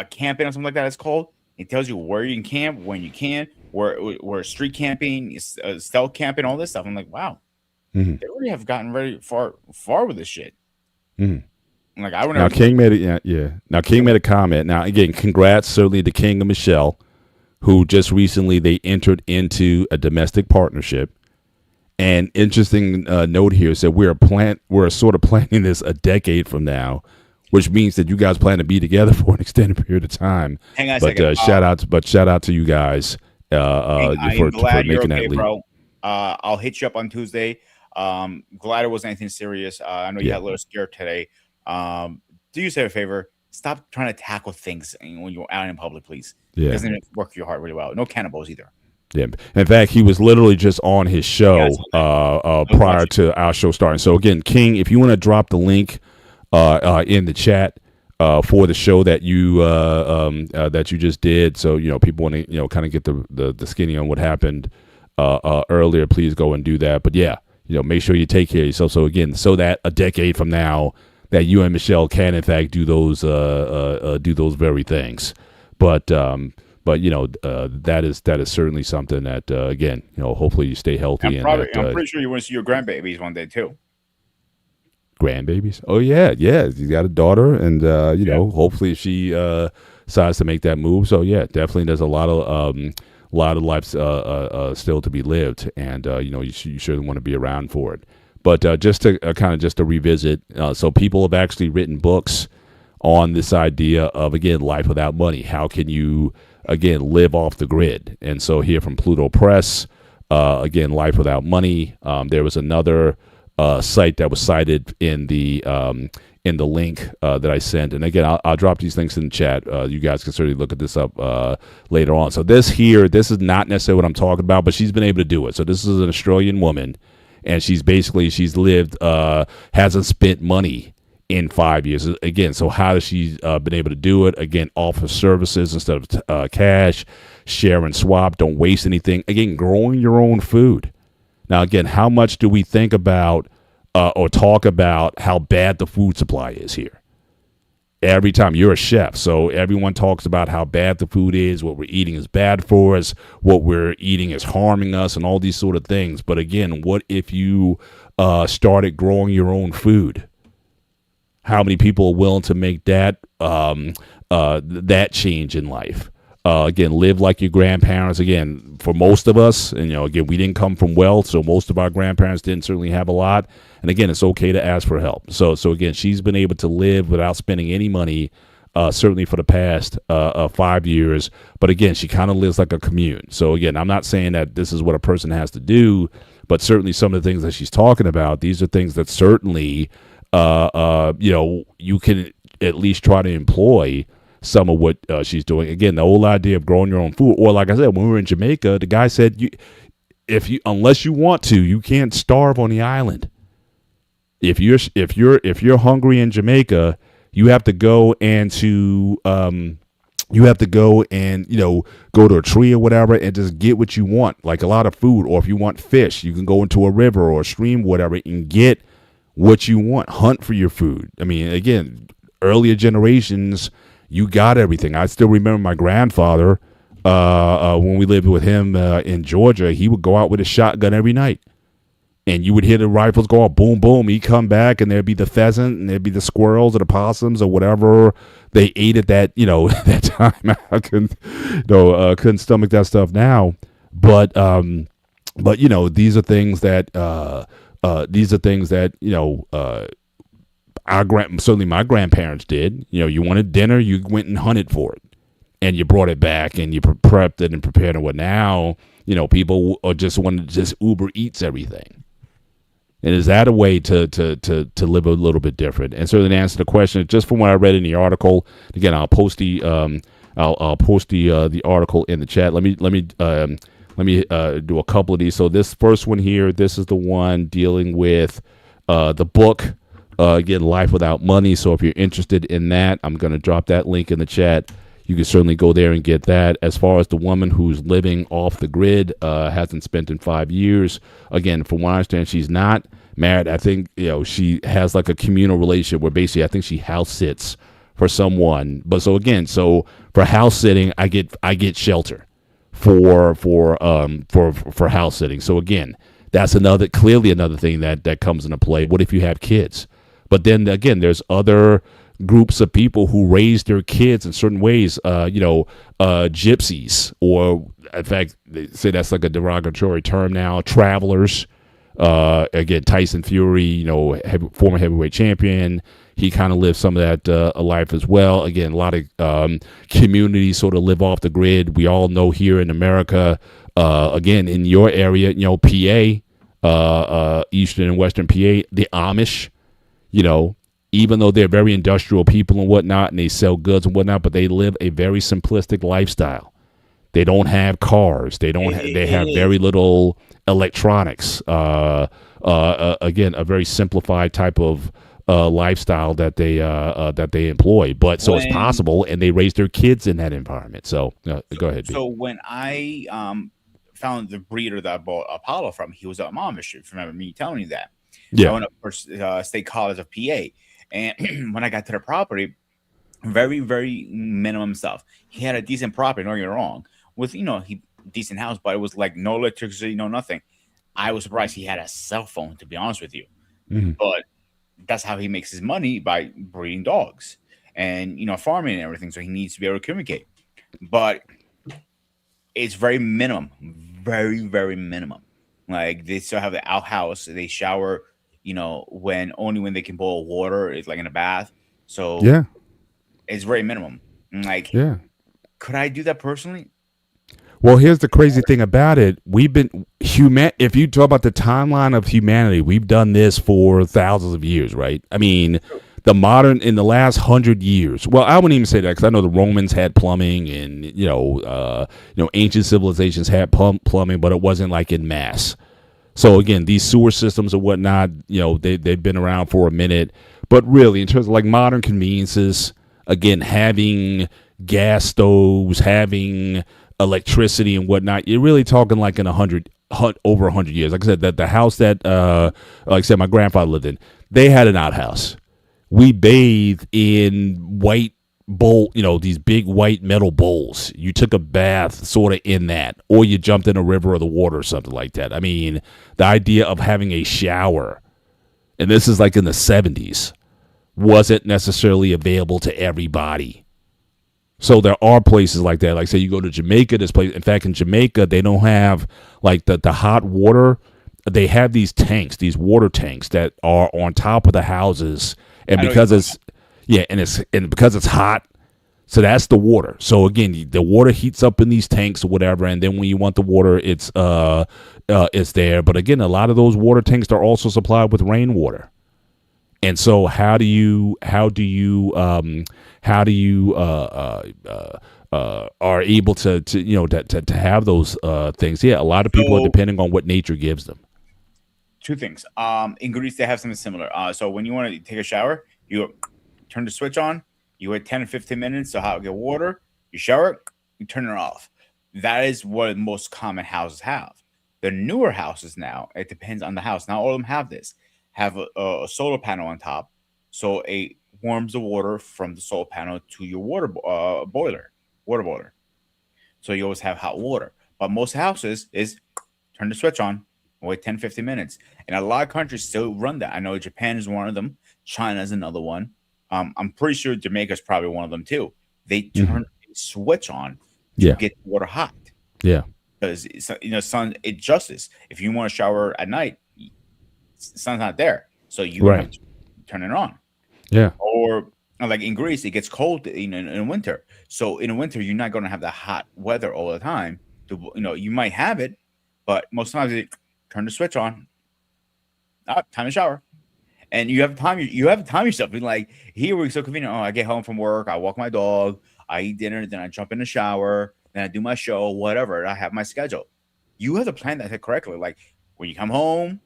camping or something like that. It's called. It tells you where you can camp, when you can, where street camping, stealth camping, all this stuff. I'm like, wow, they really have gotten very far with this shit. Mm-hmm. Like I would. Now King made it. Yeah. Now King made a comment. Now again, congrats certainly to King and Michelle, who just recently they entered into a domestic partnership. And interesting note here is that we're sort of planning this a decade from now, which means that you guys plan to be together for an extended period of time. Hang on a second. Shout out to you guys for making that leap. Bro. I'll hit you up on Tuesday. Glad it wasn't anything serious. I know you got a little scared today. Do yourself a favor. Stop trying to tackle things when you're out in public, please. Yeah. It doesn't work your heart really well. No cannibals either. Yeah. In fact, he was literally just on his show prior to our show starting. So again, King, if you want to drop the link in the chat for the show that you just did, so people want to kind of get the skinny on what happened earlier, please go and do that. But yeah, make sure you take care of yourself. So again, so that a decade from now, that you and Michelle can in fact do those very things. But that is certainly something that again, hopefully you stay healthy. I'm pretty sure you want to see your grandbabies one day too. Grandbabies? Oh yeah. You got a daughter, and hopefully if she decides to make that move. So yeah, definitely there's a lot of life still to be lived, and you certainly want to be around for it. But just to revisit, so people have actually written books on this idea of, again, life without money. How can you, again, live off the grid? And so here from Pluto Press, again, life without money. There was another site that was cited in the link that I sent. And again, I'll drop these links in the chat. You guys can certainly look at this up later on. So this is not necessarily what I'm talking about, but she's been able to do it. So this is an Australian woman, and she's lived, hasn't spent money in 5 years. Again, so how has she been able to do it? Again, offer services instead of cash, share and swap, don't waste anything. Again, growing your own food. Now, again, how much do we think about or talk about how bad the food supply is here? Every time. You're a chef, so everyone talks about how bad the food is, what we're eating is bad for us, what we're eating is harming us, and all these sort of things. But again, what if you started growing your own food? How many people are willing to make that that change in life? Again, live like your grandparents. Again, for most of us, and again, we didn't come from wealth, so most of our grandparents didn't certainly have a lot. And again, it's okay to ask for help. So again, she's been able to live without spending any money, certainly for the past 5 years. But again, she kind of lives like a commune. So again, I'm not saying that this is what a person has to do, but certainly some of the things that she's talking about, these are things that certainly, you can at least try to employ some of what she's doing. Again, the whole idea of growing your own food, or like I said, when we were in Jamaica, the guy said, unless you want to, you can't starve on the island. If you're hungry in Jamaica, you have to go and go to a tree or whatever and just get what you want, like a lot of food. Or if you want fish, you can go into a river or a stream, whatever, and get what you want. Hunt for your food. I mean, again, earlier generations, you got everything. I still remember my grandfather, when we lived with him in Georgia, he would go out with a shotgun every night. And you would hear the rifles go off, boom, boom. He'd come back, and there'd be the pheasant, and there'd be the squirrels or the possums or whatever they ate at that, that time. I couldn't stomach that stuff now. But these are things that certainly my grandparents did. You wanted dinner, you went and hunted for it, and you brought it back, and you prepped it and prepared it. Well, now, people are just want to just Uber Eats everything. And is that a way to live a little bit different? And certainly to answer the question, just from what I read in the article, again, I'll post the article in the chat. Let me do a couple of these. So this first one here, this is the one dealing with the book, again, Life Without Money. So if you're interested in that, I'm going to drop that link in the chat. You can certainly go there and get that. As far as the woman who's living off the grid, hasn't spent in 5 years. Again, from what I understand, she's not married. I think, she has like a communal relationship where basically I think she house sits for someone. But so again, for house sitting, I get shelter for house sitting. So again, that's clearly another thing that comes into play. What if you have kids? But then again, there's other groups of people who raise their kids in certain ways, gypsies, or in fact, they say that's like a derogatory term now, travelers. Again, Tyson Fury, former heavyweight champion, he kind of lived some of that life as well. Again, a lot of communities sort of live off the grid. We all know here in America, again, in your area, PA, Eastern and Western PA, the Amish, even though they're very industrial people and whatnot, and they sell goods and whatnot, but they live a very simplistic lifestyle. They don't have cars. They have very little electronics. Again, a very simplified type of lifestyle that they employ. But so it's possible, and they raise their kids in that environment. So go ahead. So when I found the breeder that I bought Apollo from, he was a Amish. If you remember me telling you that. Yeah. I went up for State College of PA. And when I got to the property, very, very minimum stuff. He had a decent property, don't get me wrong, with, decent house, but it was like no electricity, no nothing. I was surprised he had a cell phone, to be honest with you. Mm-hmm. But that's how he makes his money, by breeding dogs and, farming and everything. So he needs to be able to communicate. But it's very minimum, very, very minimum. Like, they still have the outhouse. They shower, when they can boil water. It's like in a bath. So yeah, it's very minimum. Like, yeah, could I do that personally? Well, here's the crazy thing about it. If you talk about the timeline of humanity, we've done this for thousands of years, right? I mean, in the last 100 years, well, I wouldn't even say that, because I know the Romans had plumbing, and, ancient civilizations had plumbing, but it wasn't like in mass. So again, these sewer systems and whatnot, they've been around for a minute, But really, in terms of like modern conveniences, again, having gas stoves, having electricity and whatnot, you're really talking like in over 100 years. Like I said, that the house that, like I said, my grandfather lived in, they had an outhouse. We bathed in white bowl, these big white metal bowls. You took a bath sort of in that, or you jumped in a river or the water or something like that. I mean, the idea of having a shower, and this is like in the 70s, wasn't necessarily available to everybody. So there are places like that. Like say you go to Jamaica, this place. In fact, in Jamaica, they don't have like the hot water. They have these tanks, these water tanks that are on top of the houses, and because it's because it's hot, so that's the water. So again, the water heats up in these tanks or whatever, and then when you want the water, it's there. But again, a lot of those water tanks are also supplied with rainwater. And so, how do you are able to have those things? Yeah, a lot of people are depending on what nature gives them. Two things. In Greece, they have something similar. So when you want to take a shower, you turn the switch on. You wait 10 or 15 minutes to get water. You shower. You turn it off. That is what most common houses have. The newer houses now, it depends on the house. Not all of them have this. Have a solar panel on top, so it warms the water from the solar panel to your water boiler. So you always have hot water. But most houses is turn the switch on, wait 10, 15 minutes. And a lot of countries still run that. I know Japan is one of them. China is another one. I'm pretty sure Jamaica is probably one of them too. They turn a switch on to get water hot. Yeah. Because sun, it adjusts. If you want to shower at night, the sun's not there, so you have to turn it on. Yeah. Or like in Greece, it gets cold in winter. So in winter, you're not going to have the hot weather all the time. You might have it, but most times you turn the switch on. Time to shower, and you have time. You have to time yourself. Like here, we're so convenient. Oh, I get home from work, I walk my dog, I eat dinner, then I jump in the shower, then I do my show, whatever. I have my schedule. You have to plan that correctly. Like when you come home.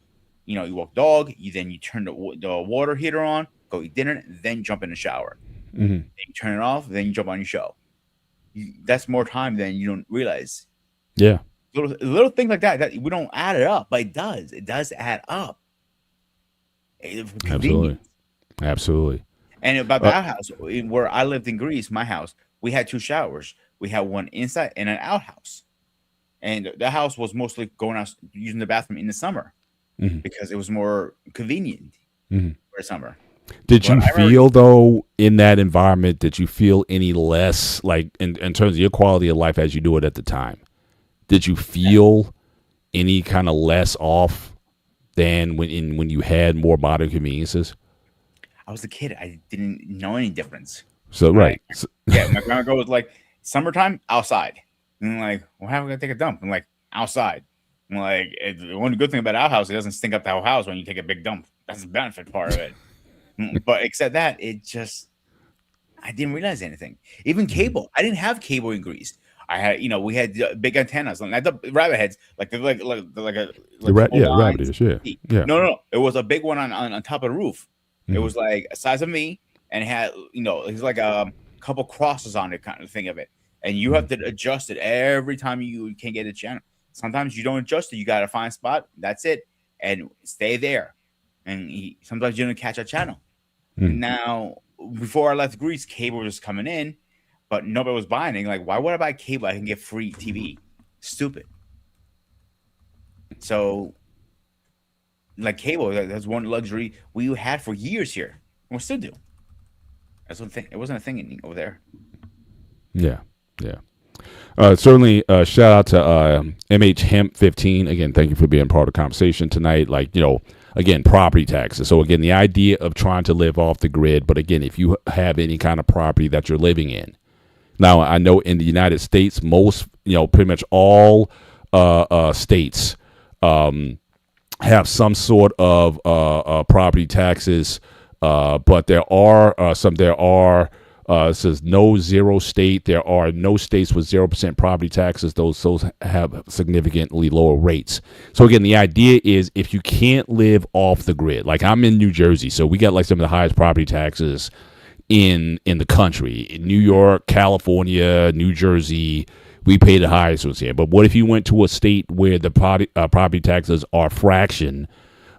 You walk dog, you turn the water heater on, go eat dinner, then jump in the shower. Mm-hmm. Then you turn it off, then you jump on your show. That's more time than you don't realize. Yeah. Little things like that we don't add it up, but it does. It does add up. Absolutely. And about the outhouse, where I lived in Greece, my house, we had 2 showers. We had one inside and an outhouse. And the house was mostly going out using the bathroom in the summer. Mm-hmm. Because it was more convenient for the summer. Did you feel, though, in that environment, did you feel any less, like, in terms of your quality of life as you do it at the time? Did you feel any kind of less off than when you had more modern conveniences? I was a kid. I didn't know any difference. So, right. Yeah, my grandma was like, summertime, outside. And I'm like, well, how am I going to take a dump? I'm like, outside. Like the one good thing about our house, it doesn't stink up the whole house when you take a big dump. That's the benefit part of it. But except that, I didn't realize anything. Even cable, I didn't have cable in Greece. I had, we had big antennas, like the rabbit heads, rabbit ears, yeah. No, it was a big one on top of the roof. It was like a size of me, and it had, it's like a couple crosses on it, kind of thing of it, and you have to adjust it every time you can't get a channel. Sometimes you don't adjust it. You got to find a spot. That's it. And stay there. And sometimes you don't catch a channel. Now, before I left Greece, cable was coming in, but nobody was buying it. Like, why would I buy cable? I can get free TV. Stupid. So, like cable, that's one luxury we had for years here. And we still do. That's one thing. It wasn't a thing over there. Yeah. Certainly, shout out to MH Hemp 15. Again, thank you for being part of the conversation tonight. Again, property taxes. So again, the idea of trying to live off the grid. But again, if you have any kind of property that you're living in. Now, I know in the United States, most, pretty much all states have some sort of property taxes. But there are It says no zero state. There are no states with 0% property taxes. Those have significantly lower rates. So again, the idea is if you can't live off the grid, like I'm in New Jersey, so we got like some of the highest property taxes in the country. In New York, California, New Jersey, we pay the highest ones here. But what if you went to a state where the property taxes are a fraction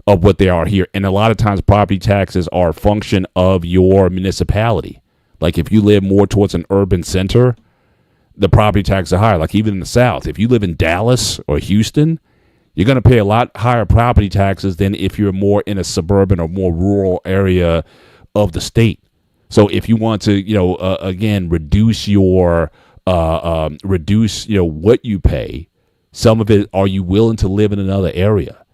of what they are here? And a lot of times property taxes are a function of your municipality. Like if you live more towards an urban center, the property taxes are higher. Like even in the South, if you live in Dallas or Houston, you're going to pay a lot higher property taxes than if you're more in a suburban or more rural area of the state. So if you want to, again, reduce your what you pay, some of it, are you willing to live in another area?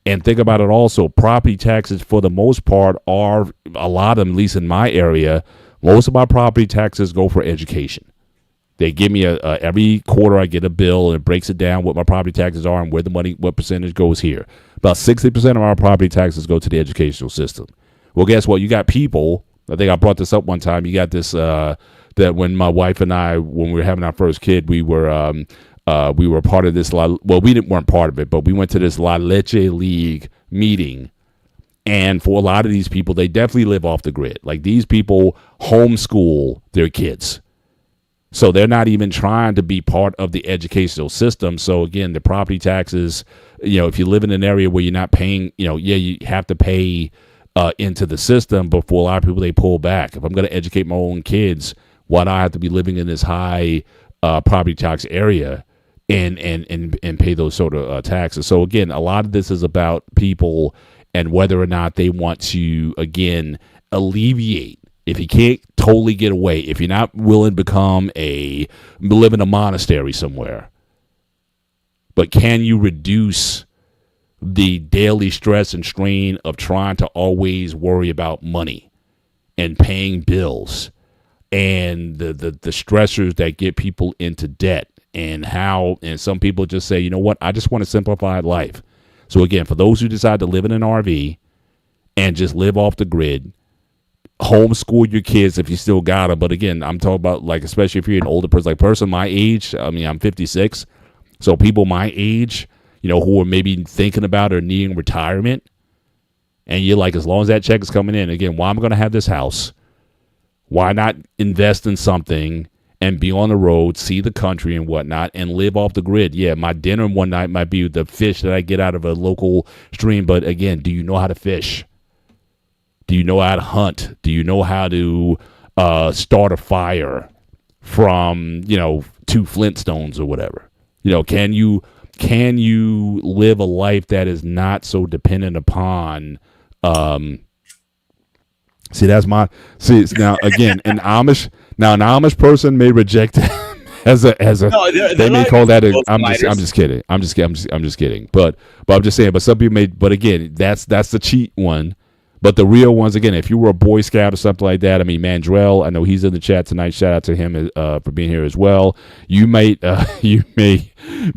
And think about it also, property taxes for the most part are, a lot of them, at least in my area, most of my property taxes go for education. They give me every quarter I get a bill and it breaks it down what my property taxes are and where the money, what percentage goes here. About 60% of our property taxes go to the educational system. Well, guess what? You got people, I think I brought this up one time, you got this, that when my wife and I, when we were having our first kid, we were part of this, weren't part of it, but we went to this La Leche League meeting. And for a lot of these people, they definitely live off the grid. Like these people homeschool their kids. So they're not even trying to be part of the educational system. So again, the property taxes, if you live in an area where you're not paying, you have to pay into the system, but for a lot of people, they pull back. If I'm going to educate my own kids, why do I have to be living in this high property tax area and pay those sort of taxes? So again, a lot of this is about people and whether or not they want to, again, alleviate. If you can't totally get away, if you're not willing to live in a monastery somewhere, but can you reduce the daily stress and strain of trying to always worry about money and paying bills and the stressors that get people into debt and some people just say, you know what, I just want a simplified life. So again, for those who decide to live in an RV and just live off the grid, homeschool your kids if you still got them. But again, I'm talking about like, especially if you're an older person, like person my age, I'm 56. So people my age, who are maybe thinking about or needing retirement. And you're like, as long as that check is coming in, again, why am I going to have this house? Why not invest in something and be on the road, see the country and whatnot, and live off the grid? Yeah, my dinner one night might be the fish that I get out of a local stream. But again, do you know how to fish? Do you know how to hunt? Do you know how to start a fire from, 2 Flintstones or whatever? Can you live a life that is not so dependent upon now again, an Amish person may reject it as a they may call that I'm just kidding. I'm just kidding. But I'm just saying, but some people may, but again, that's the cheat one. But the real ones, again, if you were a Boy Scout or something like that, Mandrell, I know he's in the chat tonight. Shout out to him for being here as well. You may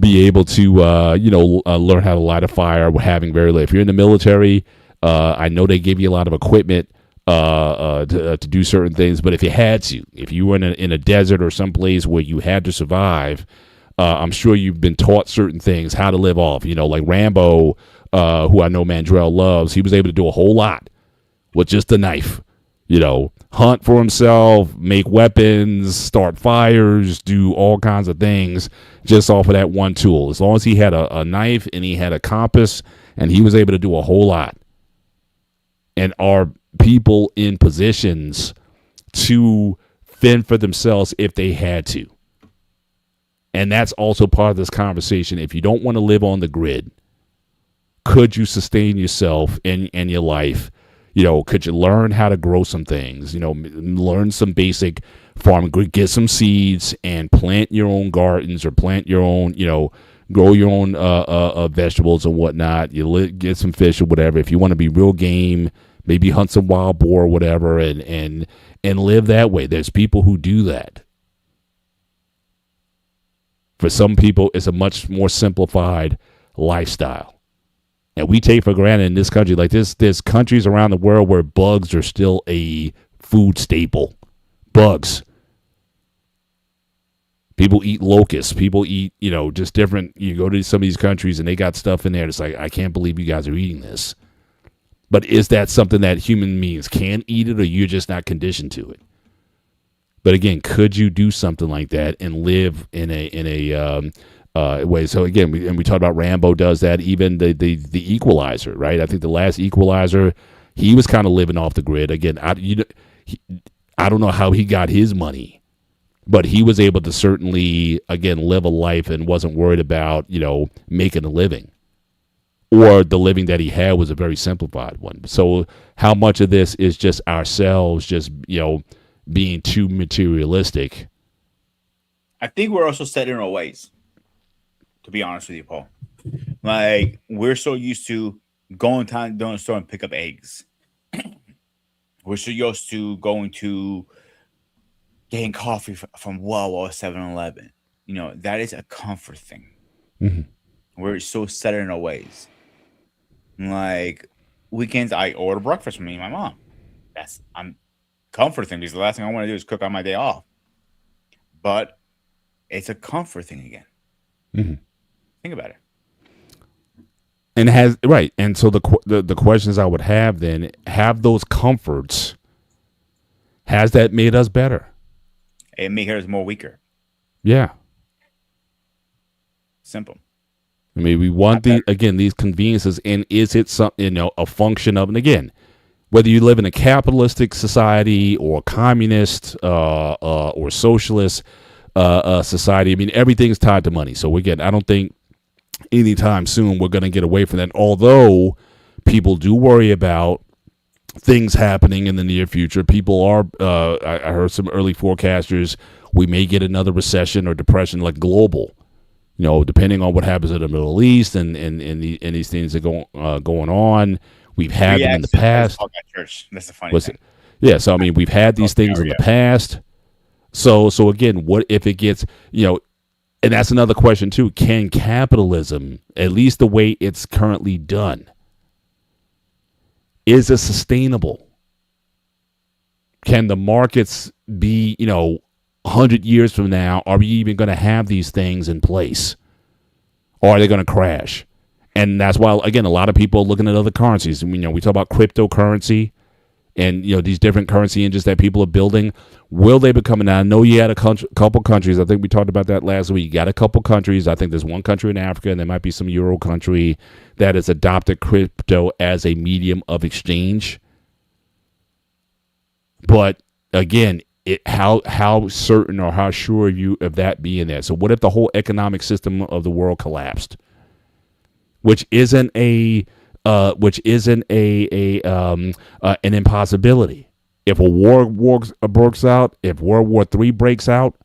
be able to learn how to light a fire having very little. If you're in the military, I know they give you a lot of equipment to do certain things. But if you were in a desert or someplace where you had to survive, I'm sure you've been taught certain things, how to live off. Like Rambo, who I know Mandrell loves, he was able to do a whole lot with just a knife. Hunt for himself, make weapons, start fires, do all kinds of things just off of that one tool. As long as he had a knife and he had a compass, and he was able to do a whole lot. And are people in positions to fend for themselves if they had to? And that's also part of this conversation. If you don't want to live on the grid, could you sustain yourself and your life? Could you learn how to grow some things? Learn some basic farming, get some seeds and plant your own gardens or plant your own, grow your own vegetables and whatnot. Get some fish or whatever. If you want to be real game, maybe hunt some wild boar or whatever and live that way. There's people who do that. For some people, it's a much more simplified lifestyle. And we take for granted in this country, like there's countries around the world where bugs are still a food staple. bugs. People eat locusts. People eat, just different. You go to some of these countries and they got stuff in there. It's like, I can't believe you guys are eating this. But is that something that human beings can eat it, or you're just not conditioned to it? But again, could you do something like that and live in a way? So again, we talked about Rambo does that. Even the Equalizer, right? I think the last Equalizer, he was kind of living off the grid. Again, I don't know how he got his money, but he was able to certainly, again, live a life and wasn't worried about, making a living. Or the living that he had was a very simplified one. So how much of this is just ourselves just, being too materialistic? I think we're also set in our ways, to be honest with you, Paul. Like, we're so used to going to the store and pick up eggs. We're so used to going to getting coffee from Wawa or 7-Eleven. That is a comfort thing. Mm-hmm. We're so set in our ways. Like, weekends, I order breakfast for me and my mom. I'm comfort thing, because the last thing I want to do is cook on my day off. But it's a comfort thing again. Mm-hmm. Think about it. And and so the questions I would have then, have those comforts, has that made us better? It makes us more weaker. Yeah. Simple. I mean, we want these conveniences, and is it something, a function of, and again, whether you live in a capitalistic society or communist or socialist society, I mean, everything's tied to money. So again, I don't think anytime soon we're going to get away from that. Although people do worry about things happening in the near future. People are, I heard some early forecasters, we may get another recession or depression, like global. Depending on what happens in the Middle East and these things that going on. We've had them in the past. Church. That's the funny thing. Yeah, so I mean, we've had these things in the past. So again, what if it gets, and that's another question too. Can capitalism, at least the way it's currently done, is it sustainable? Can the markets be, 100 years from now, are we even going to have these things in place? Or are they going to crash? And that's why, again, a lot of people are looking at other currencies. We talk about cryptocurrency and, these different currency engines that people are building. Will they become, and I know you had a couple countries, I think we talked about that last week. You got a couple countries. I think there's one country in Africa, and there might be some Euro country that has adopted crypto as a medium of exchange. But again, how certain or how sure are you of that being there? So what if the whole economic system of the world collapsed? Which isn't an impossibility. If a war breaks out, if World War III breaks out,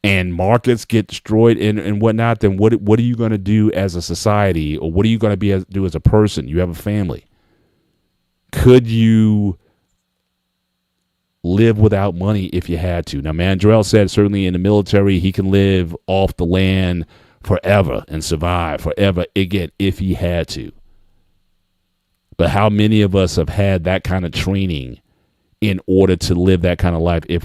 and markets get destroyed and whatnot, then what are you going to do as a society, or what are you going to do as a person? You have a family. Could you live without money if you had to? Now, Mandrell said certainly in the military he can live off the land forever and survive forever, again, if he had to. But how many of us have had that kind of training in order to live that kind of life if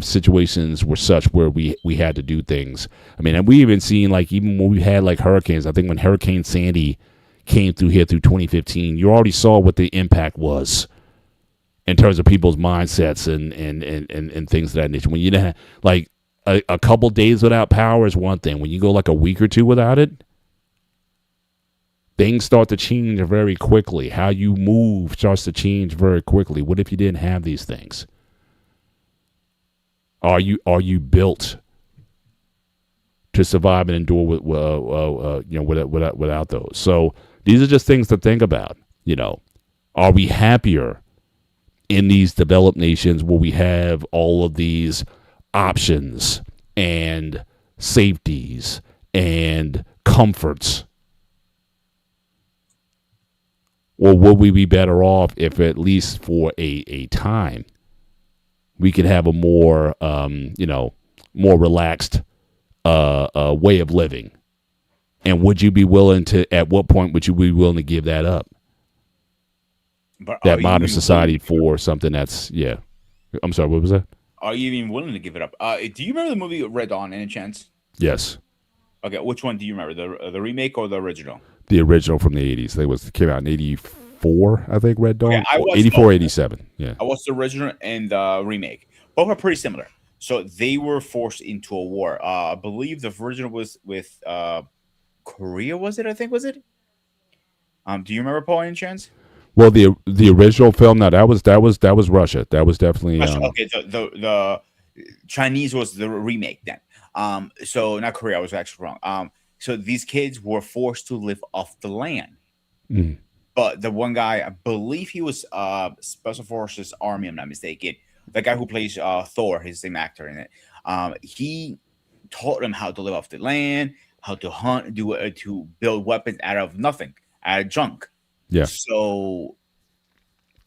situations were such where we had to do things? I mean, and we even seen, like, even when we had like hurricanes, I think when Hurricane Sandy came through here through 2015, you already saw what the impact was in terms of people's mindsets and things of that nature. When you have like a couple days without power is one thing. When you go like a week or two without it, things start to change very quickly. How you move starts to change very quickly. What if you didn't have these things? Are you built to survive and endure without those? So these are just things to think about. Are we happier in these developed nations where we have all of these options and safeties and comforts? Or would we be better off if, at least for a time, we could have a more more relaxed way of living? And would you be willing to? At what point would you be willing to give that up? But that modern society for something that's yeah. I'm sorry, what was that? Are you even willing to give it up? Do you remember the movie Red Dawn? Any chance? Yes, Okay, which one do you remember? The remake or the original? the original from the 80s. They was came out in 84, I think. Red Okay, Dawn, I or watched 84, both. 87. Yeah, I watched the original and the remake. Both are pretty similar. So they were forced into a war. I believe the original was with Korea. Was it? I think was it. Do you remember Paul any chance? well, the original film, no, that was Russia. That was definitely Russia. Okay, the Chinese was the remake then. So not Korea. I was actually wrong. So these kids were forced to live off the land. mm, But the one guy, I believe he was Special Forces Army. I'm not mistaken. The guy who plays Thor, he's the same actor in it. He taught them how to live off the land, how to hunt, to build weapons out of nothing, out of junk. yeah, So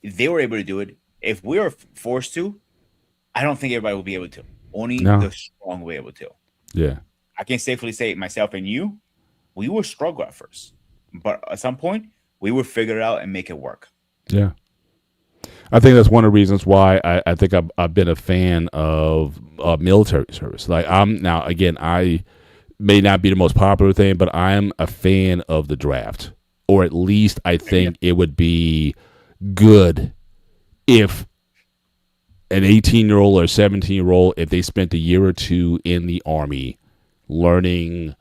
they were able to do it. If we were forced to, I don't think everybody will be able to. Only no, the strong will be able to. yeah, I can safely say myself and you, we will struggle at first, but at some point we will figure it out and make it work. yeah. I think that's one of the reasons why I think I've been a fan of military service. Like I'm now again, I may not be the most popular thing, but I am a fan of the draft, or at least I Yeah. think it would be good if an 18-year-old or 17-year-old, if they spent a year or two in the army learning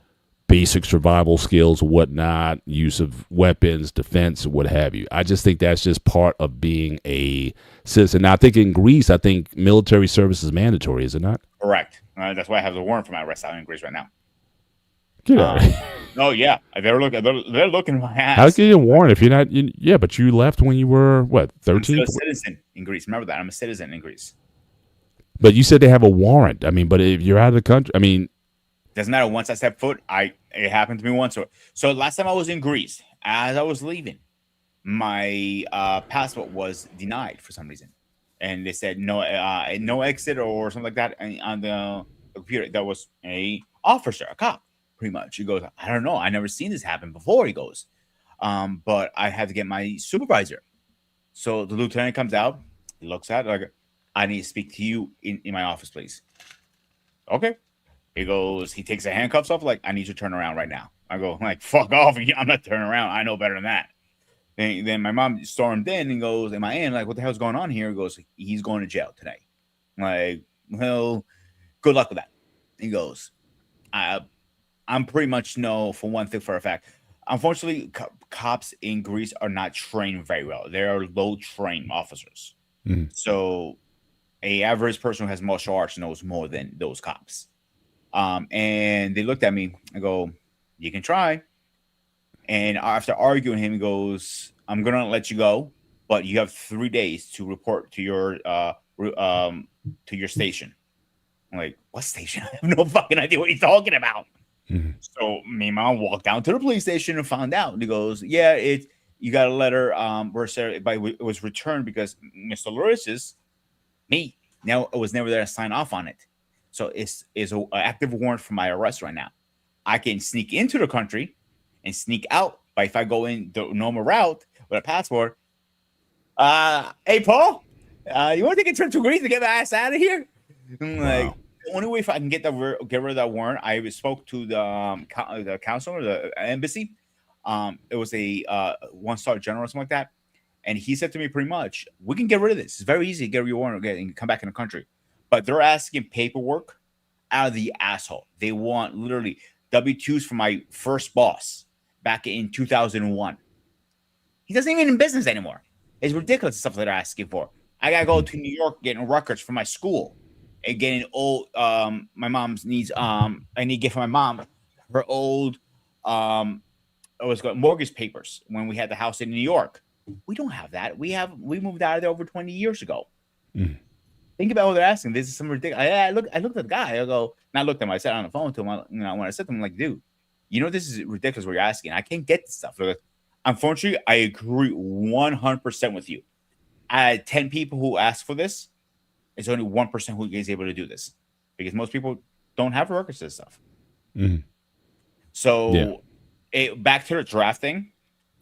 basic survival skills, whatnot, use of weapons, defense, what have you. I just think that's just part of being a citizen. Now, I think in Greece, I think military service is mandatory, is it not? Correct. That's why I have the warrant for my arrest out in Greece right now. Get out. Oh yeah, they're looking at my How ass. can you warn if you're not? Yeah, but you left when you were what, I'm still 13? a citizen in Greece. Remember that I'm a citizen in Greece. But you said they have a warrant. I mean, but if you're out of the country, I mean, Doesn't matter. Once I step foot, it happened to me once. So last time I was in Greece, as I was leaving, my passport was denied for some reason, and they said no exit or something like that on the computer. That was a officer, a cop, pretty much. He goes, I don't know, I never seen this happen before. He goes, but I had to get my supervisor. So the lieutenant comes out, he looks at it, like, I need to speak to you in my office, please. Okay. He goes, he takes the handcuffs off, like, I need you to turn around right now. I go, like, fuck off. I'm not turning around. I know better than that. Then my mom stormed in and goes, am I in? Like, what the hell's going on here? He goes, he's going to jail today. I'm like, well, good luck with that. He goes, I'm pretty much know for one thing for a fact. Unfortunately, cops in Greece are not trained very well. They are low trained officers. mhm. So a average person who has martial arts knows more than those cops. And they looked at me. I go, you can try. And after arguing him, he goes, I'm gonna let you go, but you have 3 days to report to your station. I'm like, what station? I have no fucking idea what you're talking about. Mhm. So me and mom walked down to the police station and found out. And he goes, yeah, you got a letter it was returned because Mr. Loris's me now I was never there to sign off on it. So it's an active warrant for my arrest right now. I can sneak into the country and sneak out, but if I go in the normal route with a passport, hey Paul, you want to take a trip to Greece to get my ass out of here? I'm like, Wow. the only way if I can get get rid of that warrant, I spoke to the counselor, the embassy. It was a one-star general or something like that, and he said to me pretty much, we can get rid of this. It's very easy to get rid of your warrant and come back in the country, but they're asking paperwork out of the asshole. They want literally W-2s from my first boss back in 2001. He doesn't even in business anymore. It's ridiculous stuff that they're asking for. I gotta go to New York getting records for my school and getting old. My mom's needs. I need to get for my mom her old. It was got mortgage papers when we had the house in New York. We don't have that. We moved out of there over 20 years ago. Mhm. Think about what they're asking. This is some ridiculous. I looked at the guy. I go, not looked at him. I said on the phone to him. When I said to him, I'm like, dude, you know this is ridiculous. What you're asking. I can't get this stuff. Like, unfortunately, I agree 100% with you. I had 10 people who asked for this. It's only 1% who is able to do this because most people don't have records to this stuff. Mhm. Yeah. So, back to the draft thing.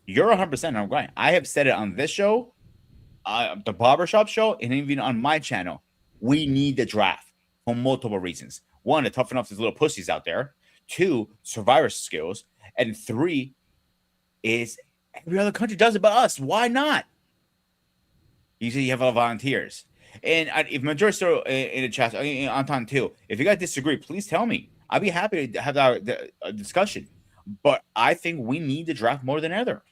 You're 100% on right. I have said it on this show the barbershop show, and even on my channel, we need the draft for multiple reasons. One, to toughen up these little pussies out there. Two, survivor skills. And three, is every other country does it but us. Why not? You say you have a lot of volunteers. And if majority still in the chat, on time too, if you guys disagree, please tell me. I'd be happy to have that discussion. But I think we need to draft more than ever.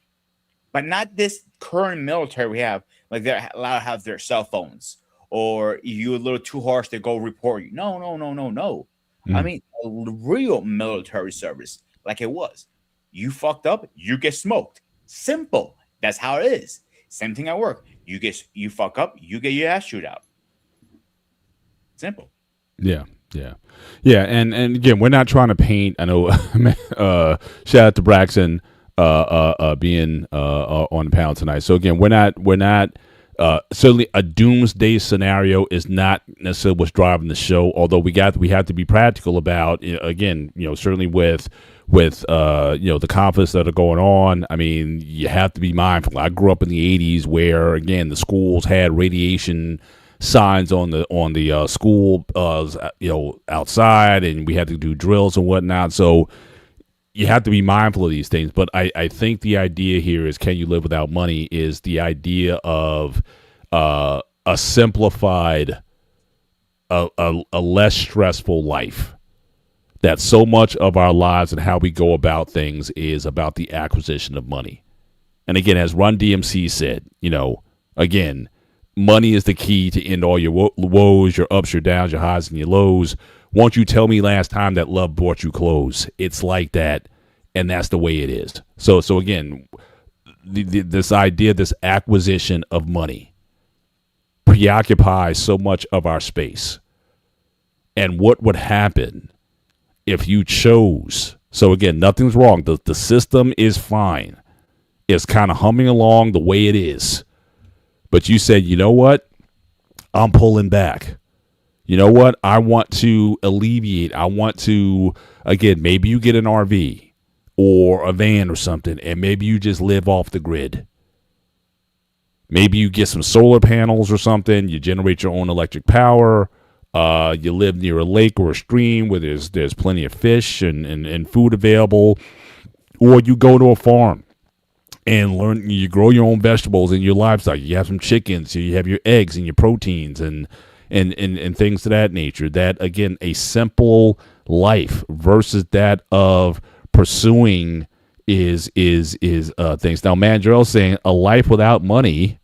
But not this current military we have, like they're allowed to have their cell phones, or you a little too harsh to go report you. No, no, no, no, no. I mean, a real military service, like it was. You fucked up, you get smoked. Simple. That's how it is. Same thing at work. You fuck up, you get your ass shoot out. Simple. Yeah. And again, we're not trying to paint. I know. Shout out to Braxton being on the panel tonight. So again, we're not certainly a doomsday scenario is not necessarily what's driving the show. Although we have to be practical about, again, certainly with the conflicts that are going on. I mean, you have to be mindful. I grew up in the 80s where, again, the schools had radiation signs on the school outside, and we had to do drills and whatnot. So you have to be mindful of these things. But I think the idea here is, can you live without money, is the idea of a simplified, a less stressful life. That so much of our lives and how we go about things is about the acquisition of money. And again, as Run DMC said, again, money is the key to end all your woes, your ups, your downs, your highs, and your lows. Won't you tell me last time that love brought you clothes? It's like that, and that's the way it is. So again, this idea, this acquisition of money preoccupies so much of our space. And what would happen if you chose? So again, nothing's wrong. The system is fine. It's kind of humming along the way it is. But you said, you know what? I'm pulling back. You know what? I want to alleviate. I want to, again, maybe you get an RV or a van or something, and maybe you just live off the grid. Maybe you get some solar panels or something. You generate your own electric power. You live near a lake or a stream where there's plenty of fish and food available. Or you go to a farm and you grow your own vegetables and your livestock. You have some chickens, you have your eggs and your proteins and things of that nature. That, again, a simple life versus that of pursuing is things. Now, Mandrell's saying a life without money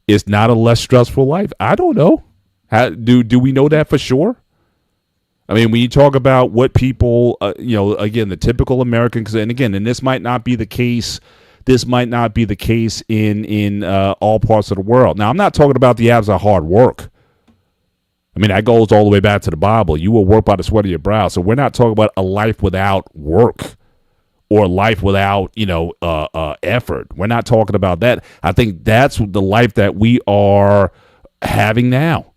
is not a less stressful life. I don't know. How do we know that for sure? I mean, when you talk about what people, again, the typical Americans, and this might not be the case. This might not be the case in all parts of the world. Now, I'm not talking about the absence of hard work. I mean, that goes all the way back to the Bible. You will work by the sweat of your brow. So we're not talking about a life without work or a life without, effort. We're not talking about that. I think that's the life that we are having now.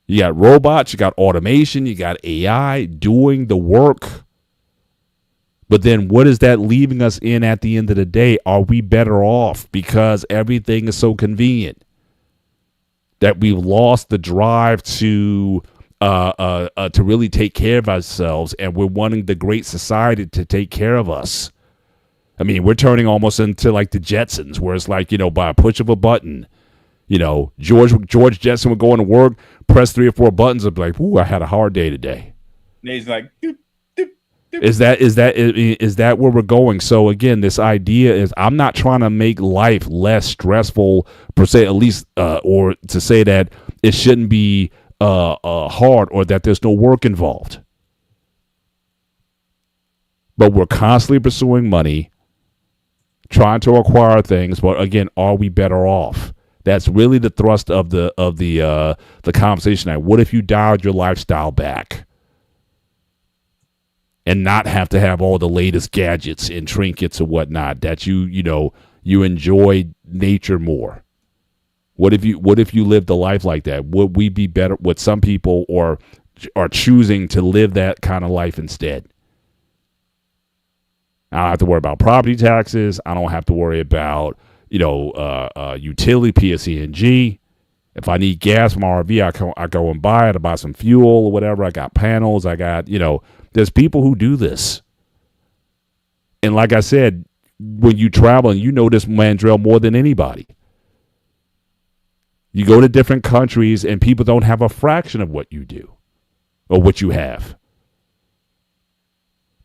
You got robots, you got automation, you got AI doing the work. But then what is that leaving us in at the end of the day? Are we better off because everything is so convenient that we've lost the drive to really take care of ourselves, and we're wanting the great society to take care of us? I mean, we're turning almost into like the Jetsons, where it's like, by a push of a button, George Jetson would go into work, press 3 or 4 buttons, and be like, "Ooh, I had a hard day today." And he's like, doop, doop, doop. Is that where we're going? So again, this idea is, I'm not trying to make life less stressful per se, at least, or to say that it shouldn't be hard or that there's no work involved. But we're constantly pursuing money, trying to acquire things. But again, are we better off? That's really the thrust of the conversation. Now, what if you dialed your lifestyle back and not have to have all the latest gadgets and trinkets and whatnot? That you enjoy nature more. What if you lived a life like that? Would we be better? What some people are choosing to live that kind of life instead. I don't have to worry about property taxes. I don't have to worry about utility PSENG. If I need gas from my RV, I go and buy it. I buy some fuel or whatever. I got panels. I got, there's people who do this. And like I said, when you travel, and you know this, Mandrell, more than anybody, you go to different countries and people don't have a fraction of what you do or what you have.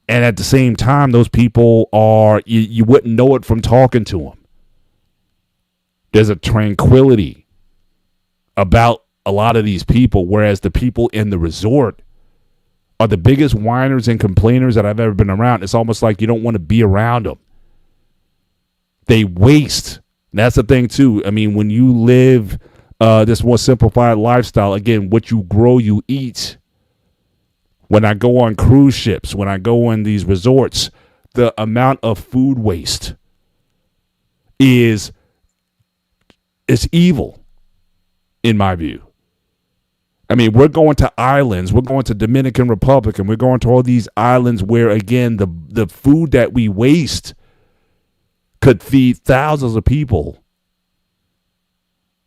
And at the same time, those people are, you wouldn't know it from talking to them. There's a tranquility about a lot of these people, whereas the people in the resort are the biggest whiners and complainers that I've ever been around. It's almost like you don't want to be around them. They waste. That's the thing, too. I mean, when you live this more simplified lifestyle, again, what you grow, you eat. When I go on cruise ships, when I go on these resorts, the amount of food waste is evil, in my view. I mean, we're going to islands, we're going to Dominican Republic, and we're going to all these islands where, again, the food that we waste could feed thousands of people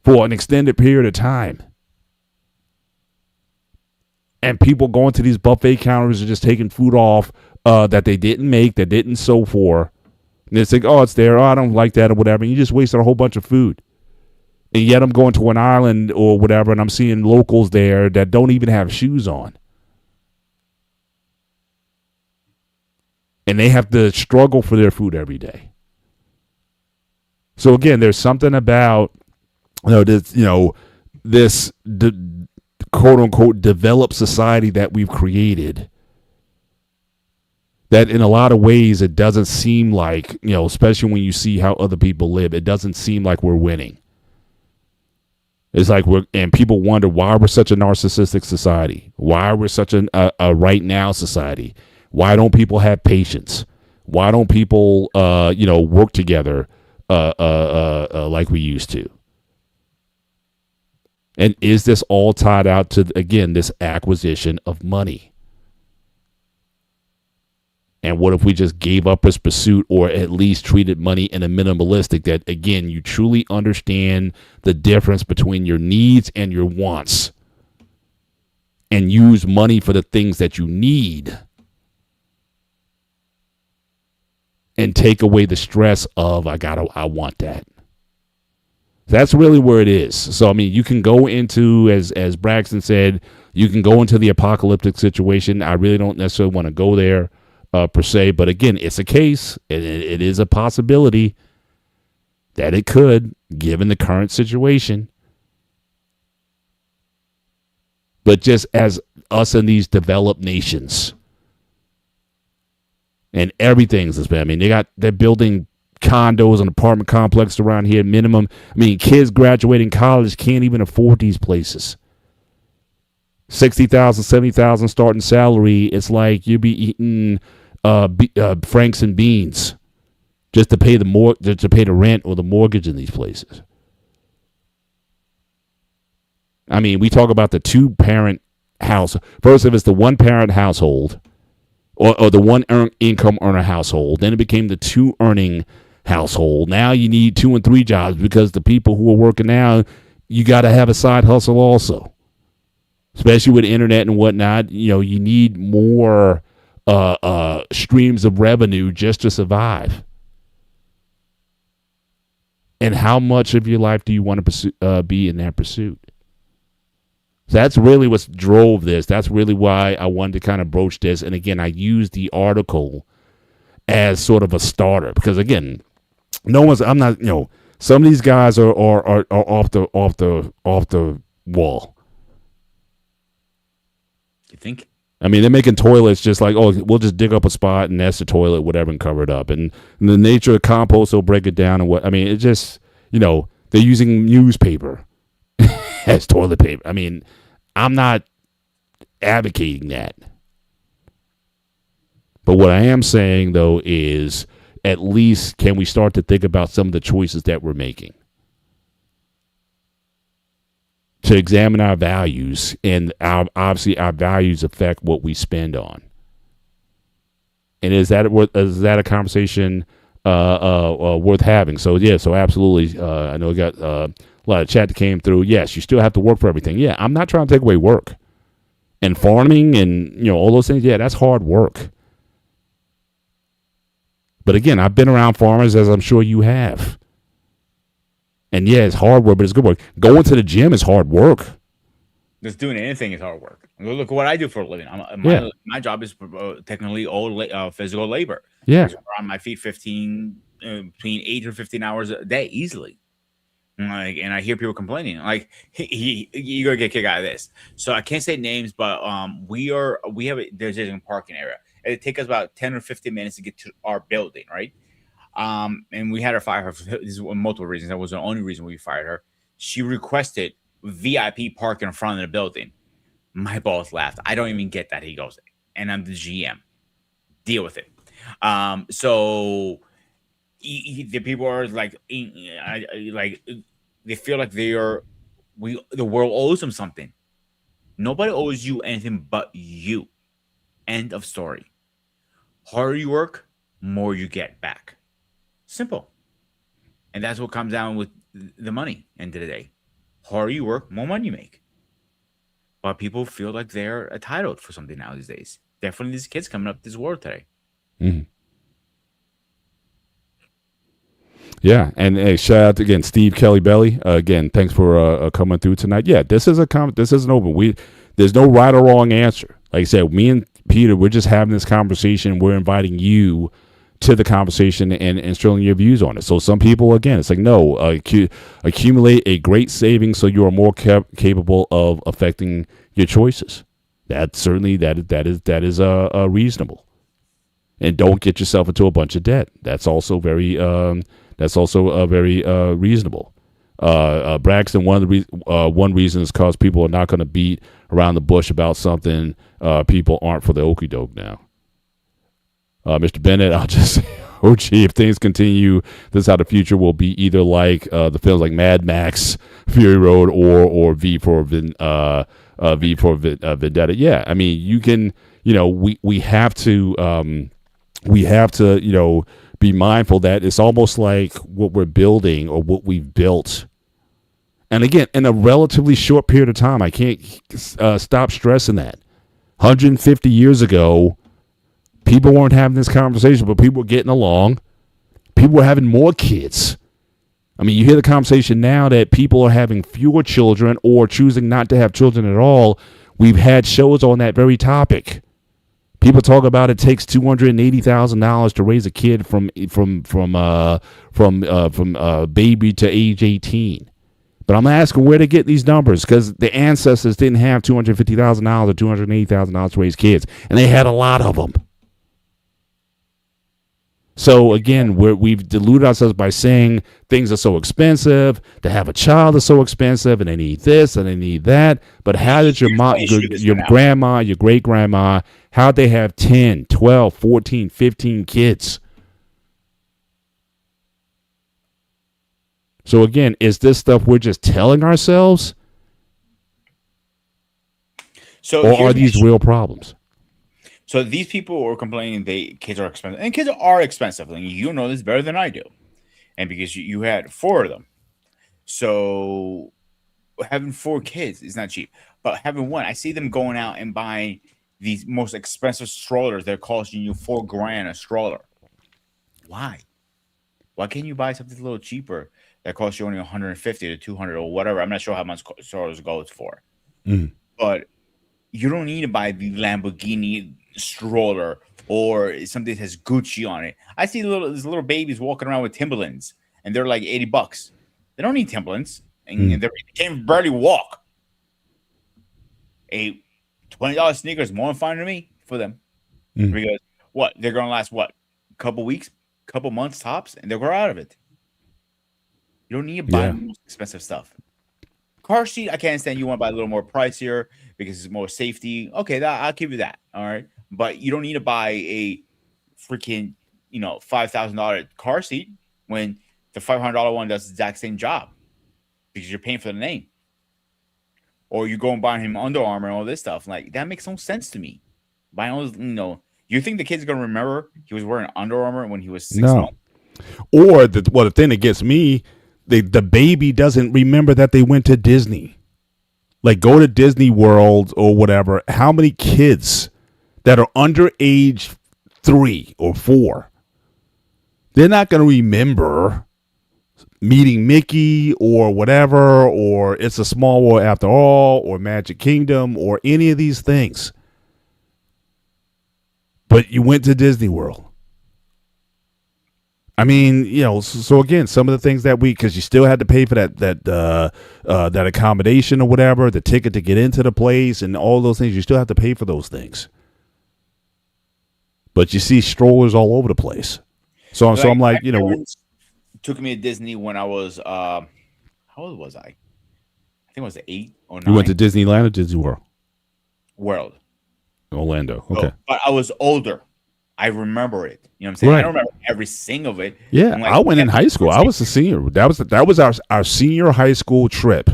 for an extended period of time. And people going to these buffet counters and just taking food off that they didn't make, that didn't sew for. And they think, oh, it's there. Oh, I don't like that or whatever. And you just wasted a whole bunch of food. And yet I'm going to an island or whatever, and I'm seeing locals there that don't even have shoes on. And they have to struggle for their food every day. So again, there's something about this quote unquote developed society that we've created that in a lot of ways it doesn't seem like, especially when you see how other people live, it doesn't seem like we're winning. It's like and people wonder why we're such a narcissistic society. Why we're such a right now society. Why don't people have patience? Why don't people, work together like we used to? And is this all tied out to, again, this acquisition of money? And what if we just gave up this pursuit, or at least treated money in a minimalistic that, again, you truly understand the difference between your needs and your wants and use money for the things that you need and take away the stress of, I want that. That's really where it is. So, I mean, you can go into, as Braxton said, you can go into the apocalyptic situation. I really don't necessarily want to go there. Per se, but again, it's a case. It is a possibility that it could, given the current situation. But just as us in these developed nations, and everything's this bad. I mean, they're building condos and apartment complexes around here, minimum. I mean, kids graduating college can't even afford these places. $60,000, $70,000 starting salary. It's like you'd be eating Franks and beans just to pay the rent or the mortgage in these places. I mean, we talk about the two-parent house. First, if it's the one-parent household or the one income earner household, then it became the two-earning household. Now you need 2 and 3 jobs because the people who are working now, you got to have a side hustle also. Especially with the internet and whatnot, you need more streams of revenue just to survive. And how much of your life do you want to be in that pursuit? So that's really what drove this. That's really why I wanted to kind of broach this. And again, I used the article as sort of a starter because again, I'm not, some of these guys are off the wall. You think? I mean, they're making toilets just like, oh, we'll just dig up a spot and that's the toilet, whatever, and cover it up. And the nature of compost will break it down. And it just, they're using newspaper as toilet paper. I mean, I'm not advocating that. But what I am saying, though, is at least can we start to think about some of the choices that we're making? To examine our values, and obviously our values affect what we spend on. And is that a conversation worth having. So yeah, so absolutely. I know we got a lot of chat that came through. Yes, you still have to work for everything. Yeah, I'm not trying to take away work and farming and all those things. Yeah, that's hard work. But again, I've been around farmers, as I'm sure you have. And yeah, it's hard work, but it's good work. Going to the gym is hard work. Just doing anything is hard work. Look at what I do for a living. Yeah, My job is technically all physical labor yeah, because we're on my feet between 8 or 15 hours a day easily. And I hear people complaining like you gotta get a kick out of this. So I can't say names, but we have there's a parking area. It takes us about 10 or 15 minutes to get to our building, right? And we had her fire her. This is multiple reasons. That was the only reason we fired her. She requested VIP parking in front of the building. My boss laughed. I don't even get that. He goes, and I'm the GM. Deal with it. So the people are like, like they feel like they are. The world owes them something. Nobody owes you anything but you. End of story. Harder you work, more you get back. Simple. And that's what comes down with the money end of the day. Harder you work, more money you make. But people feel like they're entitled for something now these days. Definitely these kids coming up this world today. Mhm. Yeah, and hey, shout out to, again, Steve Kelly Belly. Again, thanks for coming through tonight. Yeah, this is this isn't open. There's no right or wrong answer. Like I said, me and Peter, we're just having this conversation. We're inviting you to the conversation and showing your views on it. So some people, again, it's like, no, accumulate a great savings so you are more capable of affecting your choices. That certainly that is reasonable. And don't get yourself into a bunch of debt. That's also very very reasonable. Braxton, one reason is because people are not going to beat around the bush about something. People aren't for the okie doke now. Mr. Bennett, I'll just say, oh gee, if things continue, this is how the future will be. Either like the films like Mad Max, Fury Road, or V for Vendetta. Yeah, I mean, you can, we have to be mindful that it's almost like what we're building or what we've built. And again, in a relatively short period of time, I can't stop stressing that. 150 years ago, people weren't having this conversation, but people were getting along. People were having more kids. I mean, you hear the conversation now that people are having fewer children or choosing not to have children at all. We've had shows on that very topic. People talk about it takes $280,000 to raise a kid from baby to age 18. But I'm asking where to get these numbers because the ancestors didn't have $250,000 or $280,000 to raise kids, and they had a lot of them. So again, we've deluded ourselves by saying things are so expensive. To have a child is so expensive, and they need this and they need that. But how did your mom, your grandma, your great grandma, how'd they have 10, 12, 14, 15 kids? So again, is this stuff we're just telling ourselves? Or are these real problems? So these people are complaining kids are expensive, and kids are expensive. And you know this better than I do, and because you had 4 of them, so having 4 kids is not cheap. But having one, I see them going out and buying these most expensive strollers. They're costing you $4,000 a stroller. Why? Why can't you buy something a little cheaper that costs you only 150 to 200 or whatever? I'm not sure how much strollers goes for, but you don't need to buy the Lamborghini stroller or something that has Gucci on it. I see these little babies walking around with Timberlands, and they're like $80. They don't need Timberlands, and they can't barely walk. A $20 sneaker is more fun to me for them because they're gonna last a couple weeks, couple months tops, and they'll grow out of it. You don't need to buy the most expensive stuff. Car seat, I can't stand. You want to buy a little more pricier because it's more safety. Okay, I'll give you that. All right, but you don't need to buy a freaking $5,000 car seat when the $500 one does the exact same job because you're paying for the name. Or you go and buy him Under Armour and all this stuff. Like that makes no sense to me. Buying all this, you think the kid's gonna remember he was wearing Under Armour when he was 6 months? Or the thing that gets me, the baby doesn't remember that they went to Disney. Like, go to Disney World or whatever. How many kids that are under age 3 or 4, they're not going to remember meeting Mickey or whatever, or It's a Small World After All, or Magic Kingdom, or any of these things. But you went to Disney World. I mean, so again, some of the things that because you still had to pay for that accommodation or whatever, the ticket to get into the place and all those things, you still have to pay for those things. But you see strollers all over the place. So I'm like, took me to Disney when I was how old was I? I think it was 8 or 9. You went to Disneyland or Disney World? World. Orlando. Okay. So, but I was older. I remember it. You know what I'm saying? Right. I don't remember every single of it. Yeah, I went in high school. I was a senior. That was our senior high school trip.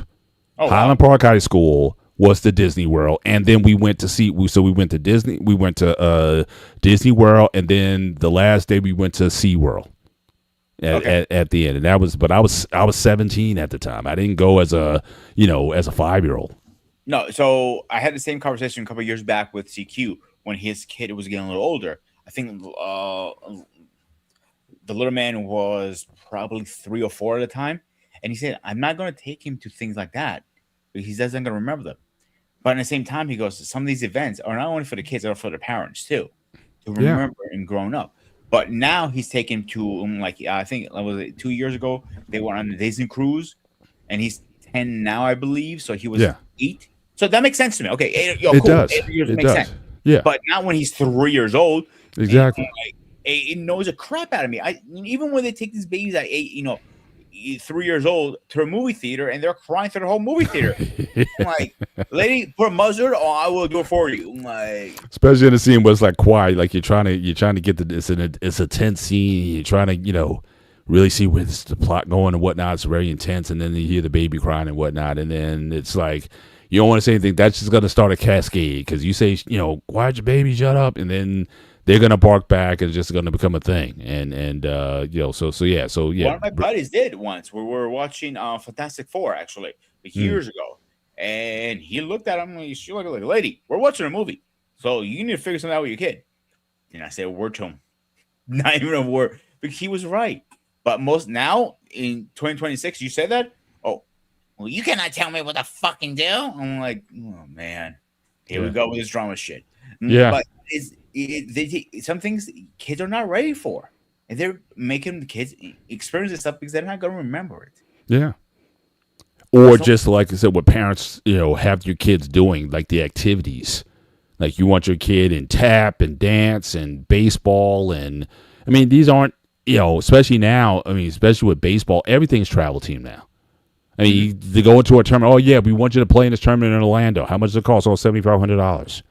Oh, Highland Park High School was to Disney World, and then we went to we went to Disney. We went to Disney World, and then the last day we went to SeaWorld at the end. And that was, but I was 17 at the time. I didn't go as a 5-year-old. No, so I had the same conversation a couple of years back with CQ when his kid was getting a little older. I think the little man was probably 3 or 4 at the time. And he said, I'm not going to take him to things like that because he doesn't going to remember them. But at the same time, he goes, some of these events are not only for the kids, they're for the parents too, to remember and growing up. But now he's taken to, I think, was it 2 years ago, they went on the Disney cruise, and he's 10 now, I believe. So he was 8. So that makes sense to me. Okay, it cool. does. 8 years it makes does. sense. Yeah. But not when he's 3 years old. Exactly. It knows a crap out of me. Even when they take these babies at 8, 3 years old to a movie theater and they're crying through the whole movie theater. I'm like, lady, put mustard, or I will do it for you. I'm like, especially in a scene where it's like quiet, like you're trying to get it's a tense scene. You're trying to really see where the plot going and whatnot. It's very intense, and then you hear the baby crying and whatnot, and then it's like you don't want to say anything. That's just going to start a cascade because you say, why'd your baby shut up, and then they're going to bark back, and it's just going to become a thing. And so yeah. One of my buddies did once. We were watching Fantastic Four actually years ago, and he looked at him and she looked like, lady, we're watching a movie, so you need to figure something out with your kid. And I said a word to him, not even a word, because he was right. But most now in 2026, you say that, oh, well, you cannot tell me what to fucking do. I'm like, oh man, here we go with this drama shit. Yeah, but some things kids are not ready for, and they're making the kids experience this stuff because they're not going to remember it. Yeah. Or just like I said, what parents have your kids doing, like the activities, like you want your kid in tap and dance and baseball, and I mean these aren't especially now. I mean especially with baseball, everything's travel team now. I mean they go into a tournament. Oh yeah, we want you to play in this tournament in Orlando. How much does it cost? Oh, $7,500.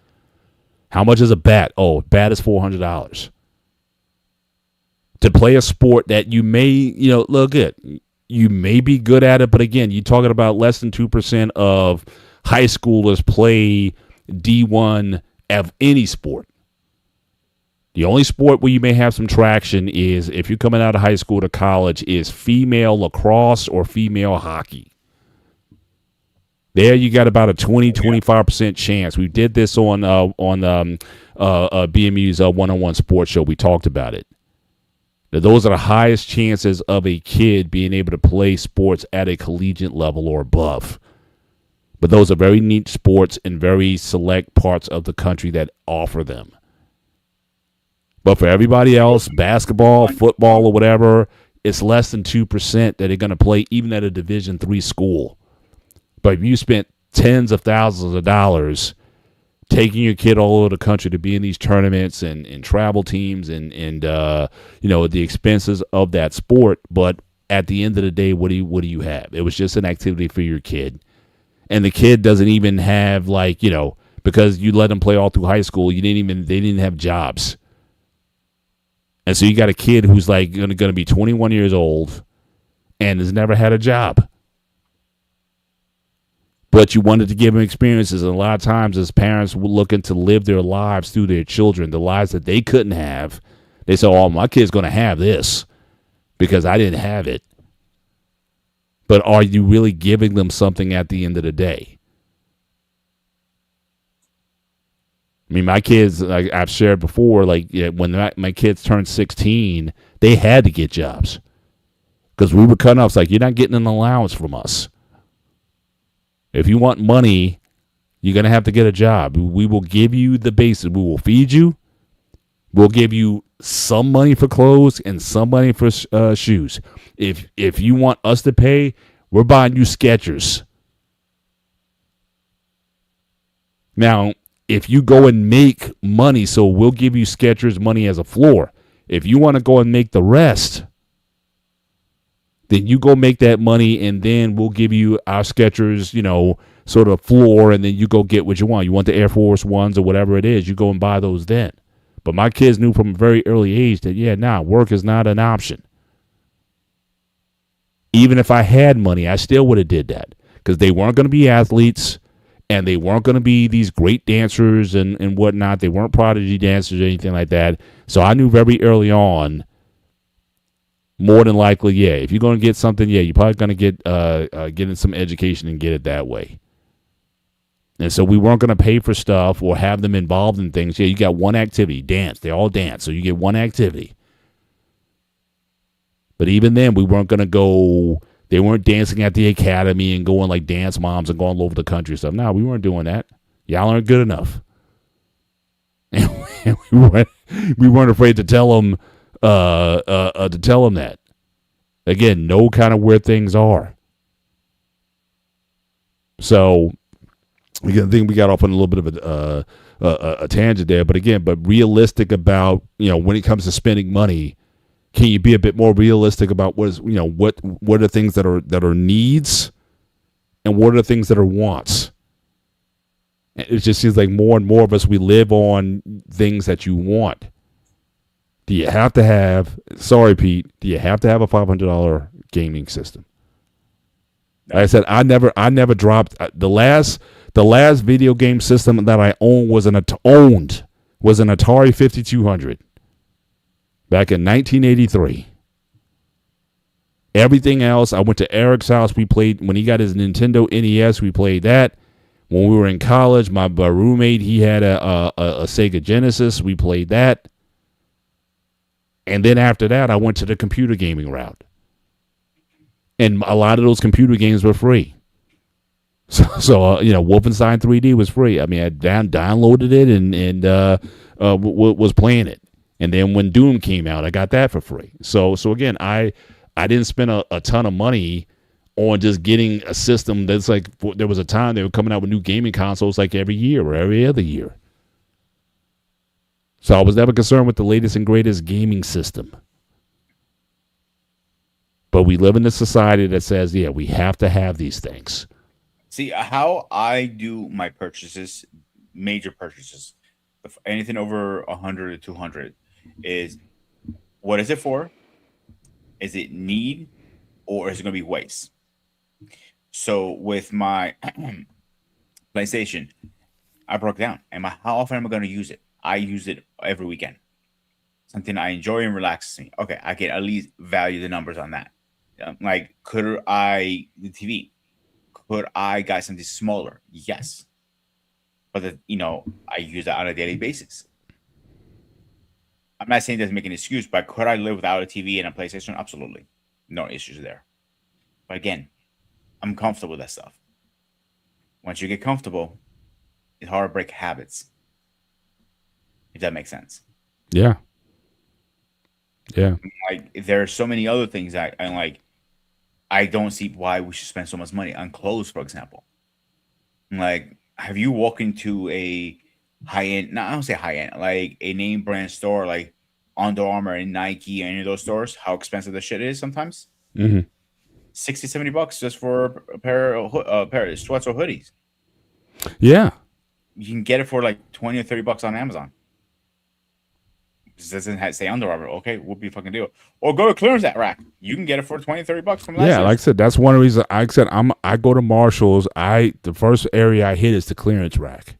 How much is a bat? Oh, bat is $400. To play a sport that you may, look good. You may be good at it, but again, you're talking about less than 2% of high schoolers play D1 of any sport. The only sport where you may have some traction is if you're coming out of high school to college is female lacrosse or female hockey. There you got about a 20-25% chance. We did this on BMU's one-on-one sports show. We talked about it. Now, those are the highest chances of a kid being able to play sports at a collegiate level or above. But those are very neat sports in very select parts of the country that offer them. But for everybody else, basketball, football, or whatever, it's less than 2% that are going to play even at a Division III school. But if you spent tens of thousands of dollars taking your kid all over the country to be in these tournaments and travel teams and the expenses of that sport, but at the end of the day, what do you have? It was just an activity for your kid. And the kid doesn't even have because you let them play all through high school, they didn't have jobs. And so you got a kid who's going to be 21 years old and has never had a job. But you wanted to give them experiences, and a lot of times as parents were looking to live their lives through their children, the lives that they couldn't have, they say, oh, my kid's going to have this. because I didn't have it. But are you really giving them something at the end of the day? I mean, my kids, like I've shared before, like when my kids turned 16, they had to get jobs because we were cutting off. It's like, you're not getting an allowance from us. If you want money, you're going to have to get a job. We will give you the basics. We will feed you. We'll give you some money for clothes and some money for shoes. If you want us to pay, we're buying you Skechers. Now, if you go and make money, so we'll give you Skechers money as a floor. If you want to go and make the rest, then you go make that money, and then we'll give you our Skechers, sort of floor, and then you go get what you want. You want the Air Force Ones or whatever it is, you go and buy those then. But my kids knew from a very early age that, work is not an option. Even if I had money, I still would have did that because they weren't going to be athletes and they weren't going to be these great dancers and whatnot. They weren't prodigy dancers or anything like that. So I knew very early on, more than likely, if you're going to get something, you're probably going to get in some education and get it that way. And so we weren't going to pay for stuff or have them involved in things. You got one activity, dance. They all dance, so you get one activity. But even then, we weren't going to go. They weren't dancing at the academy and going like dance moms and going all over the country and stuff. No, we weren't doing that. Y'all aren't good enough. And we weren't afraid to tell them that. Again, know kind of where things are. So, again, I think we got off on a little bit of a tangent there. But realistic about, when it comes to spending money, can you be a bit more realistic about what are the things that are needs and what are the things that are wants? It just seems like more and more of us, we live on things that you want. Do you have to have, sorry, Pete, do you have to have a $500 gaming system? Like I said, I never dropped the last video game system that I owned was an Atari 5200 back in 1983. Everything else, I went to Eric's house. We played when he got his Nintendo NES. We played that. When we were in college, my roommate, he had a Sega Genesis. We played that. And then after that, I went to the computer gaming route. And a lot of those computer games were free. So Wolfenstein 3D was free. I mean, I downloaded it and was playing it. And then when Doom came out, I got that for free. So again, I didn't spend a ton of money on just getting a system that's like, there was a time they were coming out with new gaming consoles like every year or every other year. So I was never concerned with the latest and greatest gaming system. But we live in a society that says, we have to have these things. See, how I do my purchases, major purchases, anything over 100 or 200, is what is it for? Is it need or is it going to be waste? So with my PlayStation, I broke down. How often am I going to use it? I use it every weekend. Something I enjoy and relaxes me. Okay, I can at least value the numbers on that. Like, the TV, could I get something smaller? Yes. But, I use that on a daily basis. I'm not saying it doesn't make an excuse, but could I live without a TV and a PlayStation? Absolutely. No issues there. But again, I'm comfortable with that stuff. Once you get comfortable, it's hard to break habits. If that makes sense. Yeah. Yeah. Like, there are so many other things I don't see why we should spend so much money on clothes, for example. Like, have you walked into a high-end, no, I don't say high-end, like a name brand store like Under Armour and Nike and any of those stores, how expensive the shit is sometimes? Mm-hmm. $60-$70 just for a pair of sweats or hoodies. Yeah. You can get it for like $20 or $30 on Amazon. This doesn't say Under Armour. Okay, whoop be fucking deal. Or go to clearance rack. You can get it for $20-$30 from last year. Like I said, that's one reason. I go to Marshall's. The first area I hit is the clearance rack.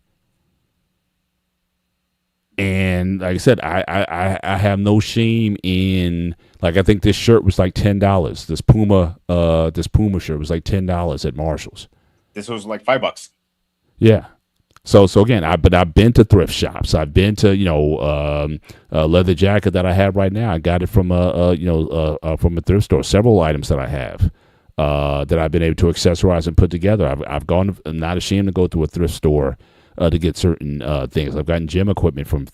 And like I said, I have no shame in, like, I think this shirt was like $10. This Puma shirt was like $10 at Marshalls. This was like $5. Yeah. So again, I've been to thrift shops. I've been to, a leather jacket that I have right now. I got it from from a thrift store. Several items that I have that I've been able to accessorize and put together. I'm not ashamed to go to a thrift store to get certain things. I've gotten gym equipment from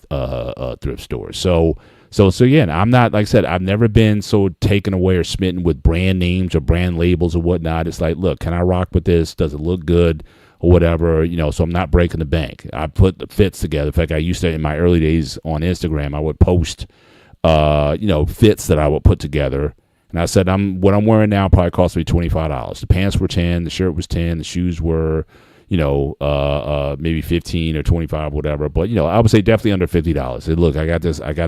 thrift stores. So again, I'm not, like I said, I've never been so taken away or smitten with brand names or brand labels or whatnot. It's like, look, can I rock with this? Does it look good? Or whatever, so I'm not breaking the bank. I put the fits together. In fact, I used to, in my early days on Instagram, I would post, fits that I would put together. And I said, what I'm wearing now probably cost me $25. The pants were 10, the shirt was 10, the shoes were, maybe 15 or 25, whatever. But, I would say definitely under $50. And look, I got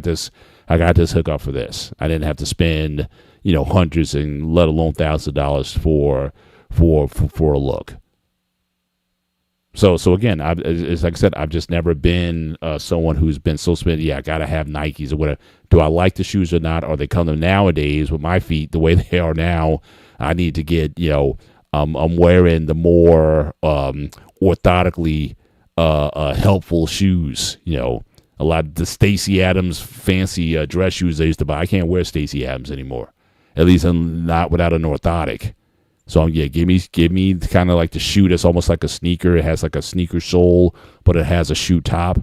this hookup for this. I didn't have to spend, hundreds and let alone thousands of dollars for a look. So again, it's like I said, I've just never been someone who's been so spent. Yeah, I gotta have Nikes or whatever. Do I like the shoes or not? Are they coming nowadays with my feet the way they are now? I need to get, I'm wearing the more orthotically helpful shoes. A lot of the Stacey Adams fancy dress shoes I used to buy. I can't wear Stacey Adams anymore. At least I'm not without an orthotic. So yeah, give me kind of like the shoe that's almost like a sneaker. It has like a sneaker sole, but it has a shoe top.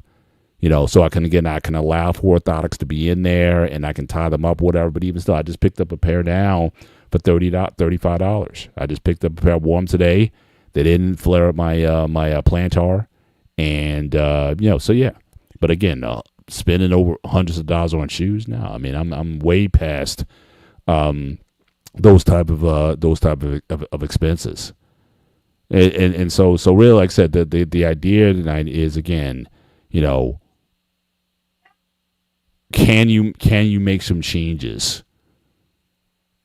So I can allow for orthotics to be in there, and I can tie them up, whatever. But even still, I just picked up a pair now for $35. I just picked up a pair, wore them today. They didn't flare up my plantar, and so yeah. But again, spending over hundreds of dollars on shoes now. I mean, I'm way past those type of expenses, and so really, like I said, the idea tonight is, again, can you make some changes?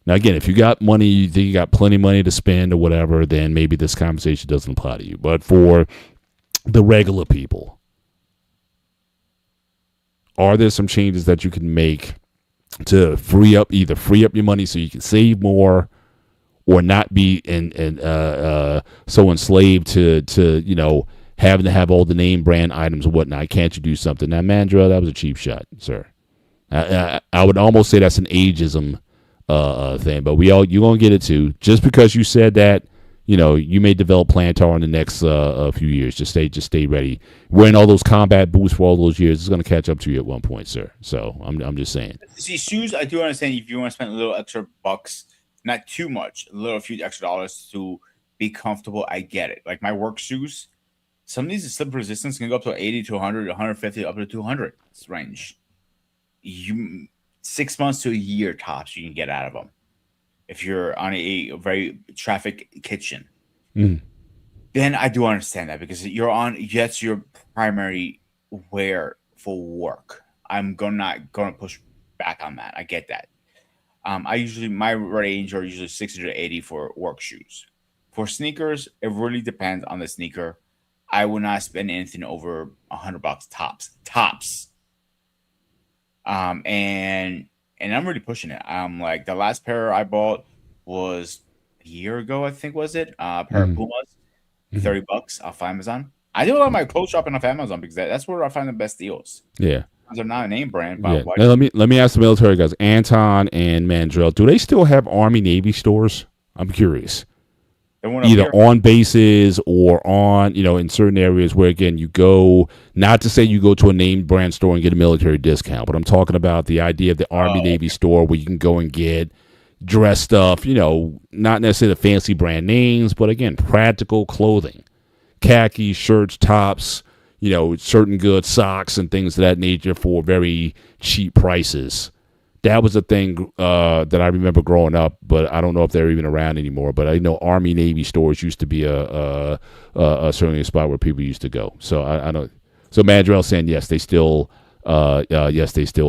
Now, again, if you got money, you think you got plenty of money to spend or whatever, then maybe this conversation doesn't apply to you. But for the regular people, are there some changes that you can make to free up your money so you can save more, or not be so enslaved to having to have all the name brand items and whatnot? Can't you do something? Now, Mandrell, that was a cheap shot, sir. I would almost say that's an ageism thing, but you're gonna get it too. Just because you said that, you may develop plantar in the next few years. Just stay ready. Wearing all those combat boots for all those years is going to catch up to you at one point, sir. So I'm just saying. See, shoes, I do understand if you want to spend a little extra bucks, not too much, a few extra dollars to be comfortable. I get it. Like my work shoes, some of these slip resistance can go up to 80 to 100, 150, up to 200 range. 6 months to a year tops you can get out of them. If you're on a very traffic kitchen, then I do understand that, because that's your primary wear for work. I'm not going to push back on that. I get that. My range are usually 60 to 80 for work shoes. For sneakers, it really depends on the sneaker. I would not spend anything over $100 tops. And I'm really pushing it. Like the last pair I bought was a year ago, I think, was it? Pair of Pumas, $30 off Amazon. I do a lot of my clothes shopping off Amazon because that's where I find the best deals. Yeah. They're not a name brand. Yeah. Now, let me ask the military guys, Anton and Mandrell, do they still have Army Navy stores? I'm curious. Either on bases or on, in certain areas where, again, you go, not to say you go to a name brand store and get a military discount, but I'm talking about the idea of the Army Navy store where you can go and get dress stuff, not necessarily the fancy brand names, but again, practical clothing, khaki shirts, tops, certain good socks and things of that nature for very cheap prices. That was a thing that I remember growing up, but I don't know if they're even around anymore. But I know Army Navy stores used to be certainly a spot where people used to go. So I know. So Mandrell saying yes, they still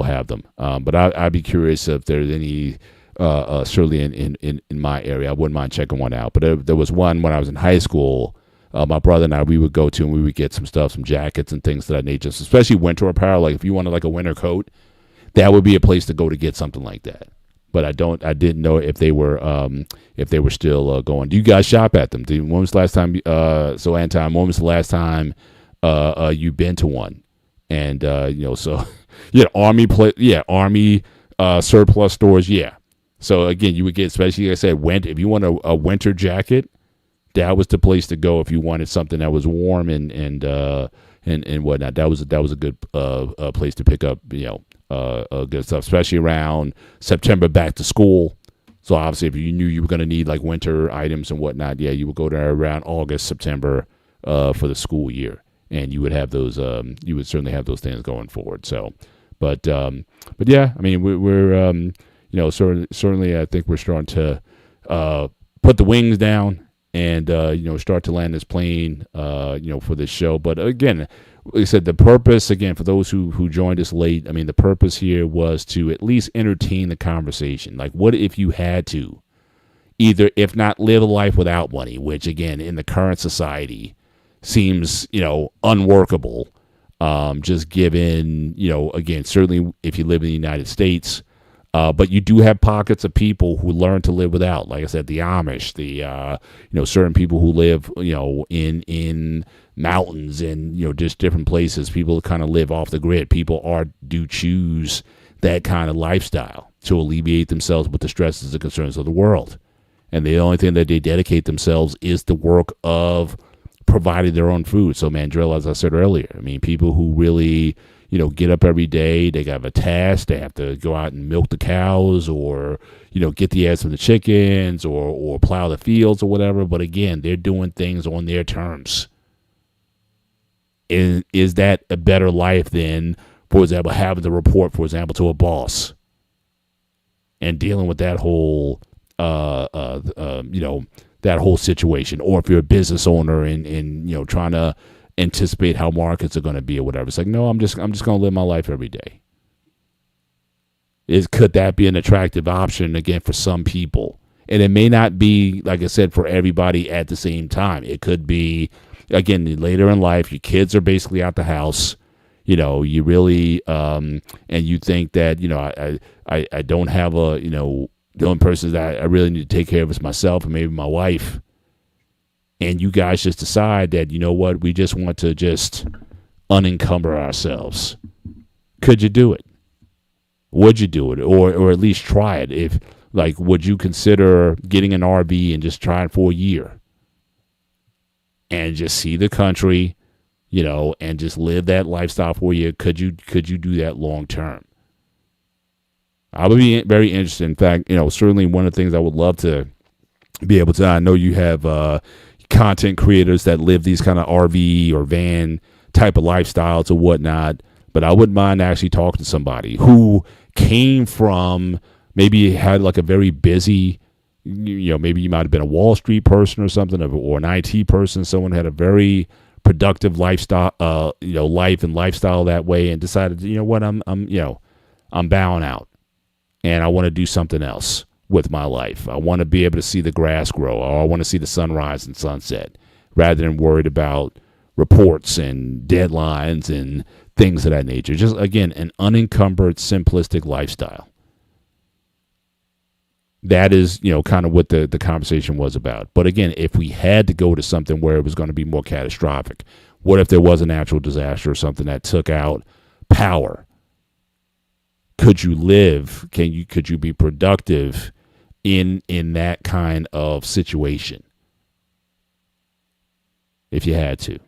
have them. But I'd be curious if there's any certainly in my area. I wouldn't mind checking one out. But there was one when I was in high school my brother and I, we would go to, and we would get some stuff, some jackets and things of that nature, especially winter apparel. Like if you wanted like a winter coat, that would be a place to go to get something like that. But I didn't know if they were still going. Do you guys shop at them? When was the last time? So Anton, when was the last time you been to one? And so yeah, Army surplus stores, yeah. So again, you would get, especially like I said, if you want a winter jacket, that was the place to go if you wanted something that was warm and whatnot. That was a good place to pick up good stuff, especially around September back to school. So obviously, if you knew you were going to need like winter items and whatnot, yeah, you would go there around August, September for the school year, and you would have those. You would certainly have those things going forward. So, but yeah, I mean, we're certainly I think we're starting to put the wings down and start to land this plane for this show. But again, like I said, the purpose, again, for those who joined us late, I mean, the purpose here was to at least entertain the conversation. Like, what if you had to either, if not live a life without money, which again, in the current society seems, unworkable, just given, again, certainly if you live in the United States, but you do have pockets of people who learn to live without, like I said, the Amish, the certain people who live, in mountains and just different places. People kind of live off the grid. People do choose that kind of lifestyle to alleviate themselves with the stresses and concerns of the world. And the only thing that they dedicate themselves is the work of providing their own food. So Mandrill, as I said earlier, I mean, people who really get up every day, they have a task, they have to go out and milk the cows or, get the eggs from the chickens or plow the fields or whatever. But again, they're doing things on their terms. Is that a better life than, for example, having to report, for example, to a boss and dealing with that whole, that whole situation? Or if you're a business owner and trying to anticipate how markets are going to be or whatever. It's like, no, I'm just going to live my life every day. Could that be an attractive option again for some people? And it may not be, like I said, for everybody at the same time. It could be, again, later in life, your kids are basically out the house. You really, and you think that, I don't have the only person that I really need to take care of is myself and maybe my wife. And you guys just decide that, what, we just want to just unencumber ourselves. Could you do it? Would you do it? Or at least try it? Would you consider getting an RV and just trying for a year? And just see the country, and just live that lifestyle for you? Could you do that long term? I would be very interested. In fact, certainly one of the things I would love to be able to, I know you have content creators that live these kind of RV or van type of lifestyles or whatnot, but I wouldn't mind actually talking to somebody who came from, maybe had like a very busy, maybe you might have been a Wall Street person or something, or an IT person, someone had a very productive lifestyle, life and lifestyle that way, and decided, what, I'm bowing out and I want to do something else with my life. I want to be able to see the grass grow, or I want to see the sunrise and sunset, rather than worried about reports and deadlines and things of that nature. Just, again, an unencumbered, simplistic lifestyle. That is, kind of what the conversation was about. But again, if we had to go to something where it was going to be more catastrophic, what if there was a natural disaster or something that took out power? Could you live? Could you be productive in that kind of situation if you had to?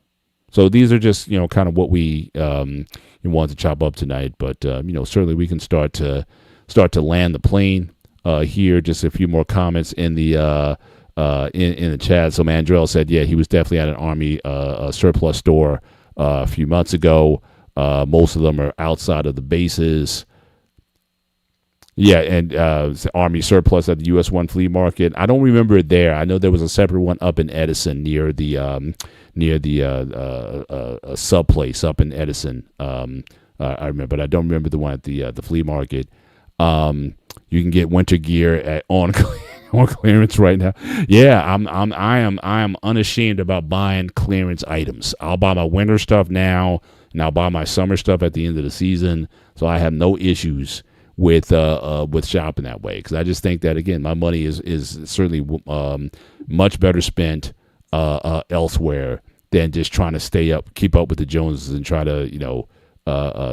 So these are just, kind of what we wanted to chop up tonight. But, certainly we can start to land the plane here. Just a few more comments in the in the chat. So Mandrell said, yeah, he was definitely at an Army surplus store a few months ago. Most of them are outside of the bases. Yeah, and Army surplus at the US 1 flea market. I don't remember it there. I know there was a separate one up in Edison near the sub place up in Edison. I remember, but I don't remember the one at the flea market. You can get winter gear at on clearance right now. Yeah, I am unashamed about buying clearance items. I'll buy my winter stuff now, and I'll buy my summer stuff at the end of the season. So I have no issues with shopping that way, because I just think that, again, my money is certainly much better spent elsewhere than just trying to keep up with the Joneses and try to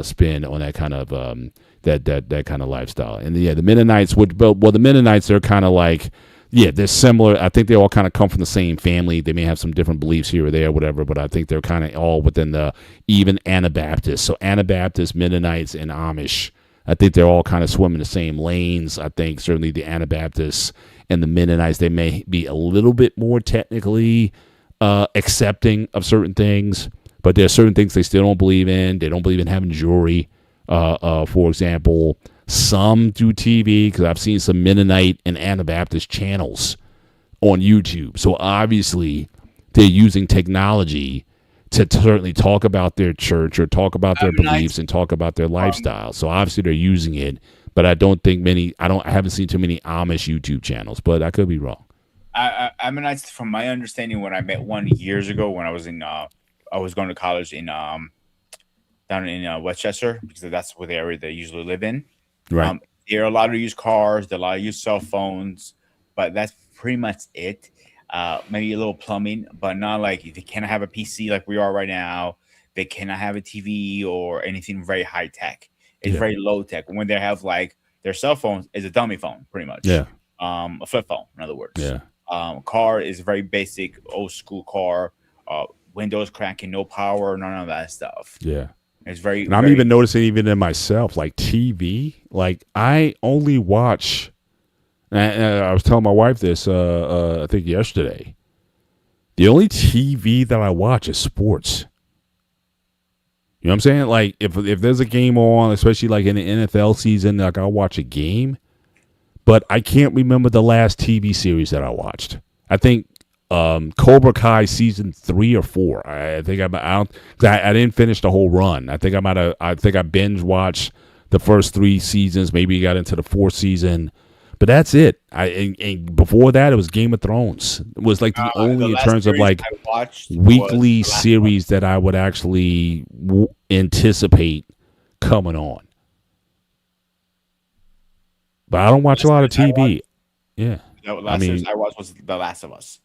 spend on that kind of that kind of lifestyle. And yeah, the Mennonites the Mennonites are kind of like, yeah, they're similar. I think they all kind of come from the same family. They may have some different beliefs here or there, whatever, but I think they're kind of all within the even Anabaptists. So Anabaptists, Mennonites, and Amish, I think they're all kind of swimming the same lanes. I think certainly the Anabaptists and the Mennonites, they may be a little bit more technically accepting of certain things, but there are certain things they still don't believe in. They don't believe in having jury. For example, some do TV, because I've seen some Mennonite and Anabaptist channels on YouTube. So obviously they're using technology to certainly talk about their church or talk about their beliefs and talk about their lifestyle. So obviously they're using it, but I haven't seen too many Amish YouTube channels, but I could be wrong. Ammonites, from my understanding, when I met one years ago when I was going to college in down in Westchester, because that's where the area they usually live in. Right. There are a lot of used cars, there are a lot of used cell phones, but that's pretty much it. Maybe a little plumbing, but not like they cannot have a PC like we are right now. They cannot have a TV or anything very high tech. It's very low tech. When they have like their cell phones is a dummy phone, pretty much. Yeah. A flip phone, in other words. Yeah. Car is very basic, old school car. Windows cracking, no power, none of that stuff. Yeah. It's very. And I'm even noticing even in myself, like TV, like I only watch. And I was telling my wife this, I think yesterday. The only TV that I watch is sports. You know what I'm saying? Like if there's a game on, especially like in the NFL season, like I'll watch a game. But I can't remember the last TV series that I watched. I think Cobra Kai season 3 or 4. I think I didn't finish the whole run. I think I binge watched the first 3 seasons. Maybe got into the 4th season, but that's it. And before that, it was Game of Thrones. It was like the only in terms of like weekly series that I would actually anticipate coming on. But I don't watch a lot of TV. Yeah, the last series I watched was The Last of Us.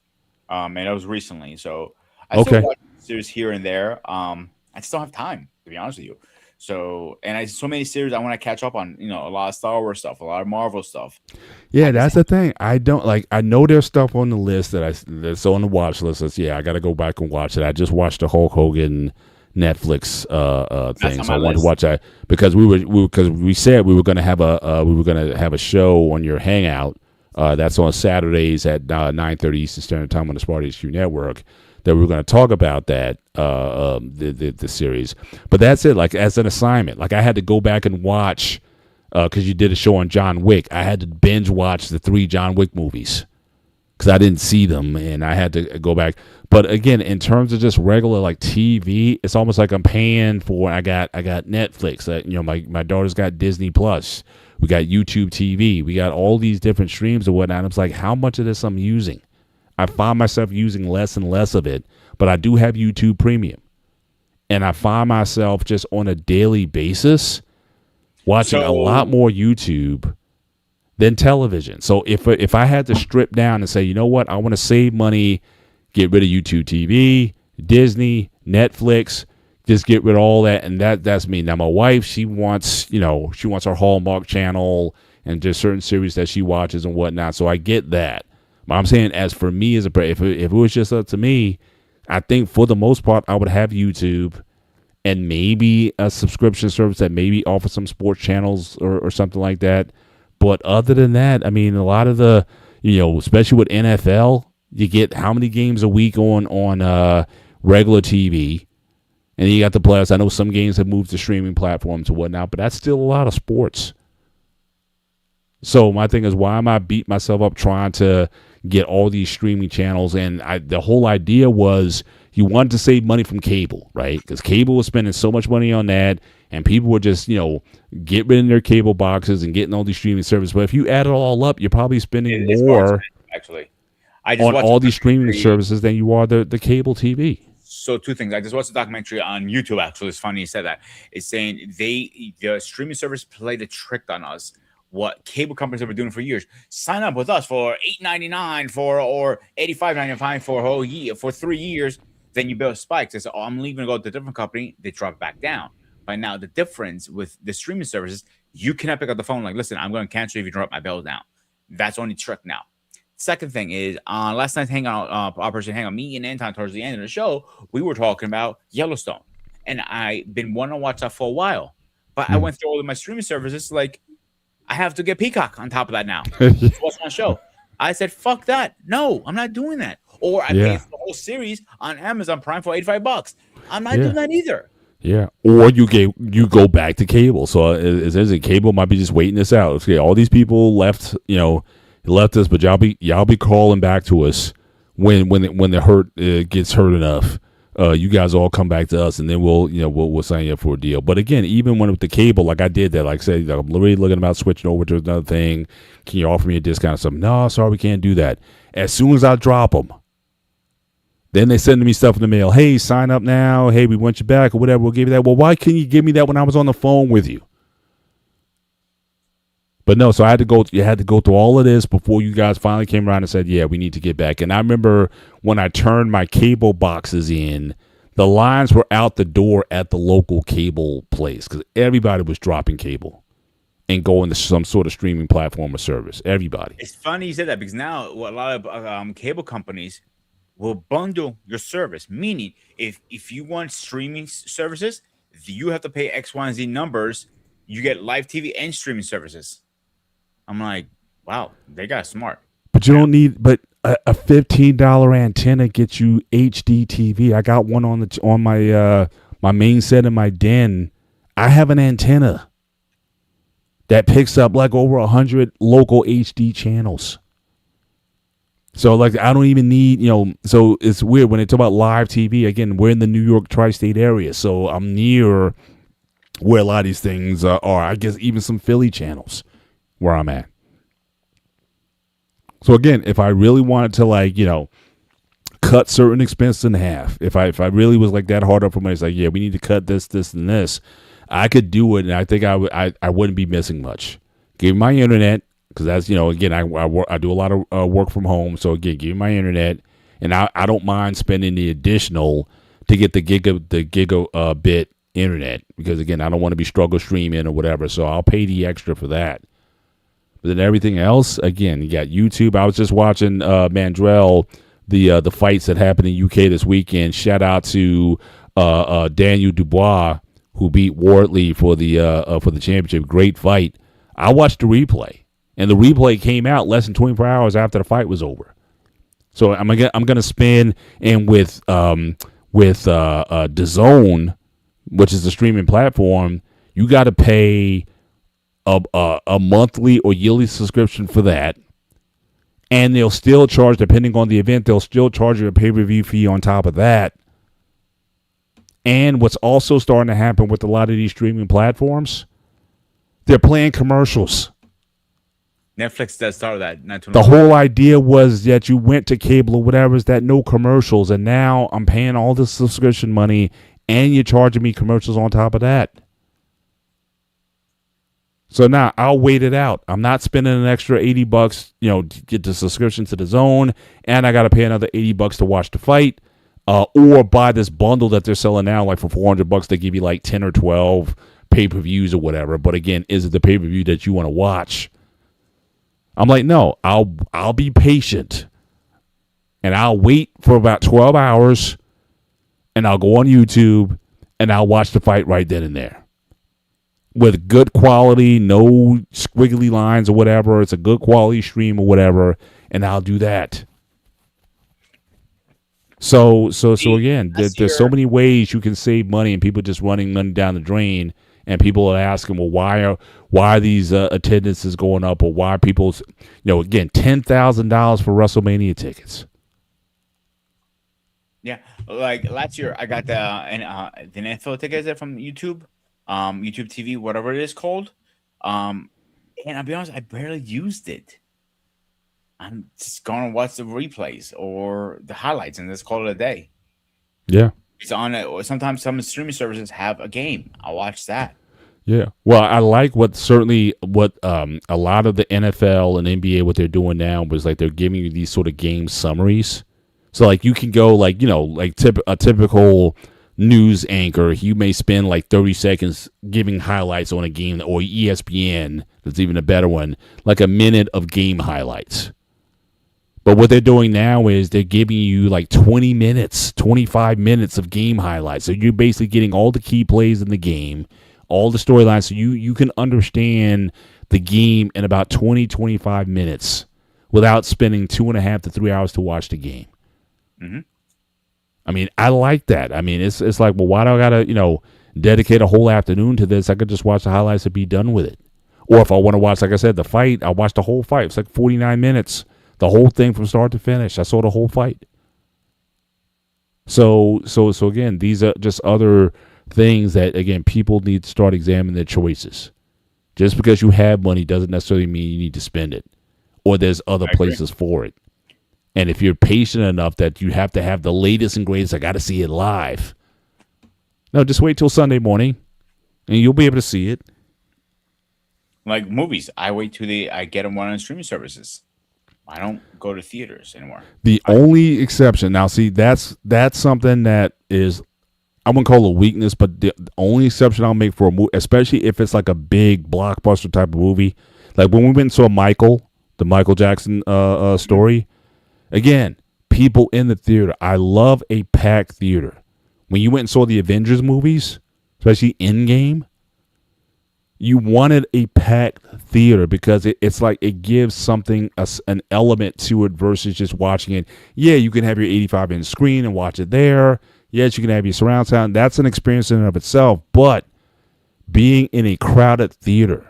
And it was recently, so I still watch series here and there. I just don't have time, to be honest with you. So, and so many series I want to catch up on. A lot of Star Wars stuff, a lot of Marvel stuff. Yeah, that's the thing. I don't like. I know there's stuff on the list that's on the watch list. I got to go back and watch it. I just watched the Hulk Hogan Netflix thing, so I wanted to watch that because we said we were going to have a show on your Hangout. That's on Saturdays at 9:30 Eastern Standard Time on the Smart HQ Network. That we were going to talk about that the series, but that's it. Like as an assignment, like I had to go back and watch because you did a show on John Wick. I had to binge watch the 3 John Wick movies because I didn't see them, and I had to go back. But again, in terms of just regular like TV, it's almost like I'm paying for. I got Netflix. My daughter's got Disney Plus. We got YouTube TV. We got all these different streams and whatnot. It's like, how much of this I'm using? I find myself using less and less of it, but I do have YouTube Premium. And I find myself just on a daily basis watching a lot more YouTube than television. So if I had to strip down and say, you know what, I want to save money, get rid of YouTube TV, Disney, Netflix, just get rid of all that, and that's me. Now my wife, she wants her Hallmark channel and just certain series that she watches and whatnot. So I get that. But I'm saying, as for me, if it was just up to me, I think for the most part I would have YouTube and maybe a subscription service that maybe offers some sports channels or something like that. But other than that, I mean, a lot of the especially with NFL, you get how many games a week on regular TV. And then you got the playoffs. I know some games have moved to streaming platforms and whatnot, but that's still a lot of sports. So my thing is, why am I beating myself up trying to get all these streaming channels? And the whole idea was you wanted to save money from cable, right? Because cable was spending so much money on that, and people were just, get rid of their cable boxes and getting all these streaming services. But if you add it all up, you're probably spending It's more more expensive, actually. I just on watched all a these streaming documentary. services than you are the cable TV. So two things. I just watched a documentary on YouTube. Actually, it's funny you said that. It's saying the streaming service played a trick on us. What cable companies have been doing for years. Sign up with us for $8.99 or $85.95 for a whole year for 3 years. Then you build spikes. They say, "Oh, I'm leaving to go to a different company." They drop back down. But now the difference with the streaming services, you cannot pick up the phone like, "Listen, I'm going to cancel if you drop my bill down." That's only trick now. Second thing is, last night's hangout, Operation Hangout, me and Anton towards the end of the show, we were talking about Yellowstone, and I've been wanting to watch that for a while, but I went through all of my streaming services. Like, I have to get Peacock on top of that now to watch my show. I said, "Fuck that! No, I'm not doing that." Or I paid for the whole series on Amazon Prime for $85. I'm not doing that either. Yeah, or you go back to cable. So as a cable might be just waiting this out. Okay, all these people left, left us, but y'all be calling back to us when the hurt gets hurt enough. You guys all come back to us, and then we'll sign you up for a deal. But again, even when with the cable, like I did that, like I said, I'm literally looking about switching over to another thing. Can you offer me a discount or something? No, sorry, we can't do that. As soon as I drop them, then they send me stuff in the mail. Hey, sign up now. Hey, we want you back or whatever. We'll give you that. Well, why couldn't you give me that when I was on the phone with you? But no, so you had to go through all of this before you guys finally came around and said, yeah, we need to get back. And I remember when I turned my cable boxes in, the lines were out the door at the local cable place because everybody was dropping cable and going to some sort of streaming platform or service. Everybody. It's funny you said that because now a lot of cable companies will bundle your service, meaning if you want streaming services, you have to pay X, Y, and Z numbers. You get live TV and streaming services. I'm like, wow, they got smart. But you don't need. But a $15 antenna gets you HD TV. I got one on my my main set in my den. I have an antenna that picks up like over 100 local HD channels. So like I don't even need, so it's weird when they talk about live TV. Again, we're in the New York tri-state area, so I'm near where a lot of these things are. I guess even some Philly channels where I'm at. So again, if I really wanted to cut certain expenses in half, if I really was like that hard up for money, it's like, yeah, we need to cut this, and this, I could do it, and I think I wouldn't be missing much. Give me my internet. Because that's, again, I do a lot of work from home. So, again, give me my internet. And I don't mind spending the additional to get the gigabit internet. Because, again, I don't want to be struggle streaming or whatever. So, I'll pay the extra for that. But then everything else, again, you got YouTube. I was just watching Mandrell, the fights that happened in UK this weekend. Shout out to Daniel Dubois, who beat Wardley for the championship. Great fight. I watched the replay. And the replay came out less than 24 hours after the fight was over. So I'm gonna spend, and with DAZN, which is the streaming platform, you got to pay a monthly or yearly subscription for that, and they'll still charge, depending on the event, they'll still charge you a pay-per-view fee on top of that. And what's also starting to happen with a lot of these streaming platforms, they're playing commercials. Netflix does start that. The whole idea was that you went to cable or whatever, is that no commercials, and now I'm paying all this subscription money, and you're charging me commercials on top of that. So now I'll wait it out. I'm not spending an extra $80, to get the subscription to DAZN, and I got to pay another $80 to watch the fight, or buy this bundle that they're selling now, like for $400. They give you like 10 or 12 pay-per-views or whatever. But again, is it the pay-per-view that you want to watch? I'm like, no, I'll be patient, and I'll wait for about 12 hours, and I'll go on YouTube, and I'll watch the fight right then and there. With good quality, no squiggly lines or whatever. It's a good quality stream or whatever, and I'll do that. So again, there's so many ways you can save money, and people just running money down the drain. And people are asking, well, why are these attendances going up, or why people's, again, $10,000 for WrestleMania tickets. Yeah, like last year I got the NFL tickets from YouTube, YouTube TV, whatever it is called. Um, and I'll be honest, I barely used it. I'm just gonna watch the replays or the highlights and just call it a day. Yeah. It's on it. Or sometimes some streaming services have a game. I'll watch that. Yeah. Well, I like what a lot of the NFL and NBA what they're doing now was like they're giving you these sort of game summaries. So like you can go like, like a typical news anchor, you may spend like 30 seconds giving highlights on a game, or ESPN, that's even a better one, like a minute of game highlights. But what they're doing now is they're giving you like 20 minutes, 25 minutes of game highlights. So you're basically getting all the key plays in the game, all the storylines, so you can understand the game in about 20, 25 minutes without spending 2.5 to 3 hours to watch the game. Mm-hmm. I mean, I like that. I mean, it's like, well, why do I gotta, dedicate a whole afternoon to this? I could just watch the highlights and be done with it. Or if I want to watch, like I said, the fight, I watch the whole fight. It's like 49 minutes, the whole thing from start to finish. I saw the whole fight. So again, these are just other things that, again, people need to start examining their choices. Just because you have money doesn't necessarily mean you need to spend it, or there's other places for it. And if you're patient enough that you have to have the latest and greatest, I got to see it live. No, just wait till Sunday morning, and you'll be able to see it. Like movies, I wait till I get them on streaming services. I don't go to theaters anymore. The only exception, now see, that's something that is, I wouldn't call it a weakness, but the only exception I'll make for a movie, especially if it's like a big blockbuster type of movie, like when we went and saw the Michael Jackson story. Again, people in the theater. I love a packed theater. When you went and saw the Avengers movies, especially Endgame, you wanted a packed theater because it's like it gives something, an element to it versus just watching it. Yeah, you can have your 85-inch screen and watch it there. Yes, you can have your surround sound. That's an experience in and of itself. But being in a crowded theater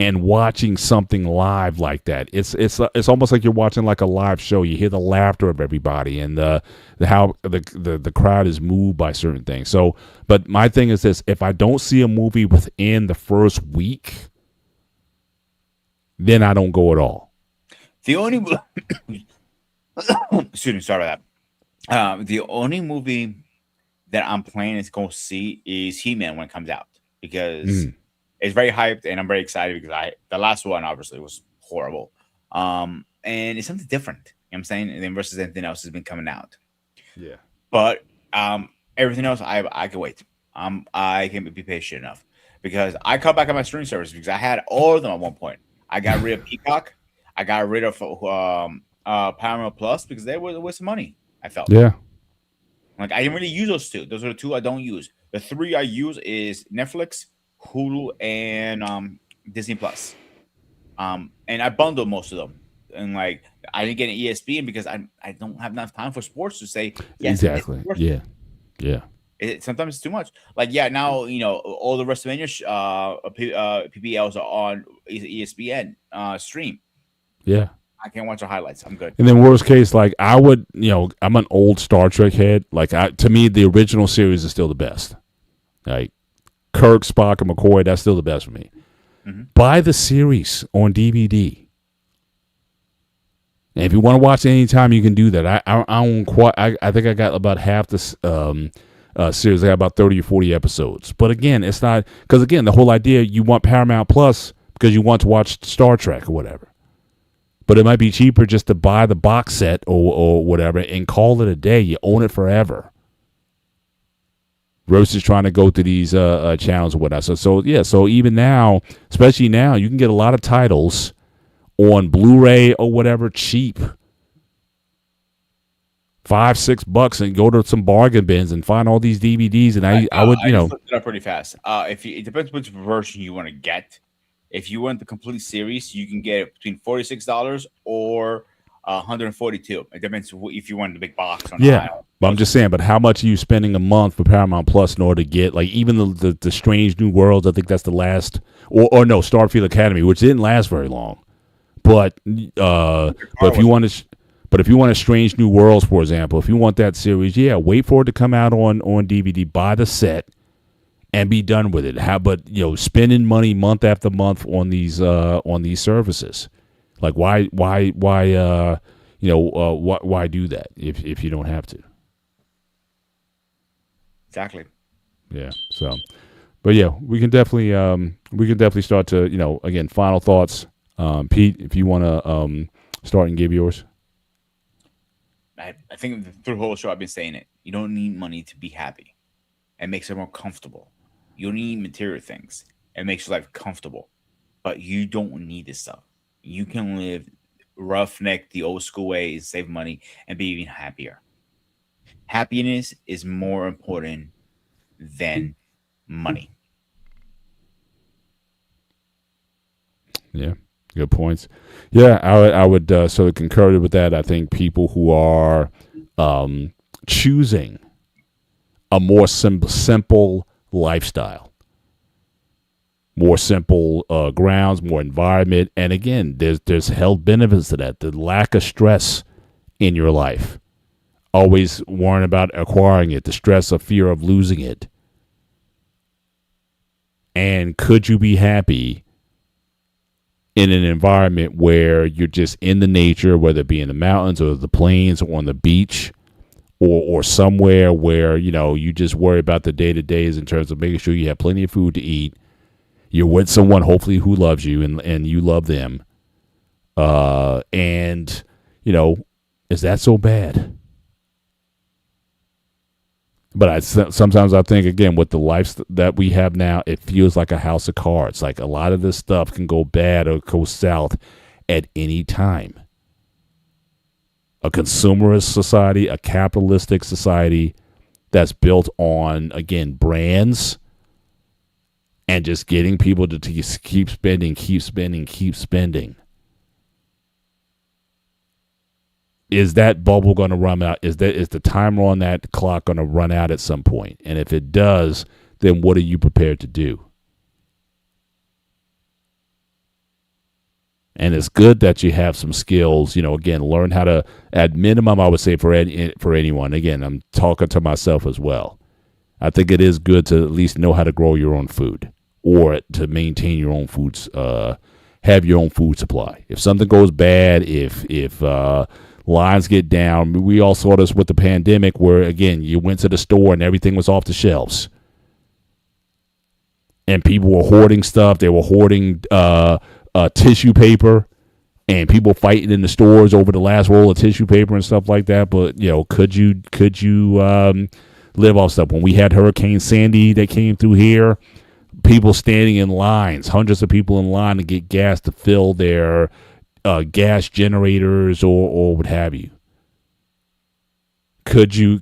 and watching something live like that, it's almost like you're watching like a live show. You hear the laughter of everybody and how the crowd is moved by certain things. So, but my thing is this: if I don't see a movie within the first week, then I don't go at all. The only excuse me, sorry about that. The only movie that I'm planning to go see is He-Man when it comes out because it's very hyped and I'm very excited because the last one obviously was horrible. And it's something different, you know what I'm saying? And then versus anything else has been coming out. Yeah. But everything else I can wait. I can be patient enough because I cut back on my streaming service because I had all of them at one point. I got rid of Peacock. I got rid of Paramount Plus because they were a waste of money. I felt. Yeah. Like I didn't really use those two. Those are the two I don't use. The three I use is Netflix, Hulu, and Disney Plus. And I bundle most of them. And like I didn't get an ESPN because I don't have enough time for sports to say yes. Exactly. Yeah. Yeah. Sometimes it's too much. Like now all the WrestleMania PPLs are on ESPN stream. Yeah. I can't watch the highlights. I'm good. And then worst case, like I would, I'm an old Star Trek head. Like to me, the original series is still the best. Like Kirk, Spock, and McCoy, that's still the best for me. Mm-hmm. Buy the series on DVD. And if you want to watch it anytime, you can do that. I own quite. I think I got about half the series. I got about 30 or 40 episodes. But again, it's not because again the whole idea you want Paramount Plus because you want to watch Star Trek or whatever. But it might be cheaper just to buy the box set or whatever and call it a day. You own it forever. Rose is trying to go to these channels or whatnot. So even now, especially now, you can get a lot of titles on Blu-ray or whatever cheap. $5-6 and go to some bargain bins and find all these DVDs. And I would I just looked it up pretty fast. It depends which version you want to get. If you want the complete series, you can get it between $46 or $142. It depends if you want the big box or not. Yeah, but I'm just saying. But how much are you spending a month for Paramount Plus in order to get like even the Strange New Worlds? I think that's the last, or no, Starfield Academy, which didn't last very long. But if you want to, But if you want a Strange New Worlds, for example, if you want that series, yeah, wait for it to come out on DVD, buy the set, and be done with it. But spending money month after month on these services, like why do that if you don't have to? Exactly. Yeah. So, but yeah, we can definitely start to again, final thoughts. Pete, if you want to start and give yours. I think through the whole show I've been saying it. You don't need money to be happy. It makes it more comfortable. You don't need material things. It makes your life comfortable. But you don't need this stuff. You can live roughneck the old school way, save money, and be even happier. Happiness is more important than money. Yeah, good points. Yeah, I would sort of concur with that. I think people who are choosing a more simple lifestyle, more simple grounds, more environment, and again, there's health benefits to that. The lack of stress in your life, always worrying about acquiring it, the stress of fear of losing it, and could you be happy in an environment where you're just in the nature, whether it be in the mountains or the plains or on the beach, or somewhere where you just worry about the day-to-days in terms of making sure you have plenty of food to eat, you're with someone hopefully who loves you and you love them, and is that so bad? But sometimes I think, again, with the life that we have now, it feels like a house of cards. Like a lot of this stuff can go bad or go south at any time. A consumerist society, a capitalistic society that's built on, again, brands and just getting people to keep spending. Is that bubble going to run out? Is the timer on that clock going to run out at some point? And if it does, then what are you prepared to do? And it's good that you have some skills. Again, learn how to, at minimum, I would say for anyone. Again, I'm talking to myself as well. I think it is good to at least know how to grow your own food or to maintain your own foods. Have your own food supply. If something goes bad, if lines get down. We all saw this with the pandemic where, again, you went to the store and everything was off the shelves. And people were hoarding stuff. They were hoarding tissue paper, and people fighting in the stores over the last roll of tissue paper and stuff like that. But, could you live off stuff? When we had Hurricane Sandy that came through here, people standing in lines, hundreds of people in line to get gas to fill their gas generators or what have you. Could you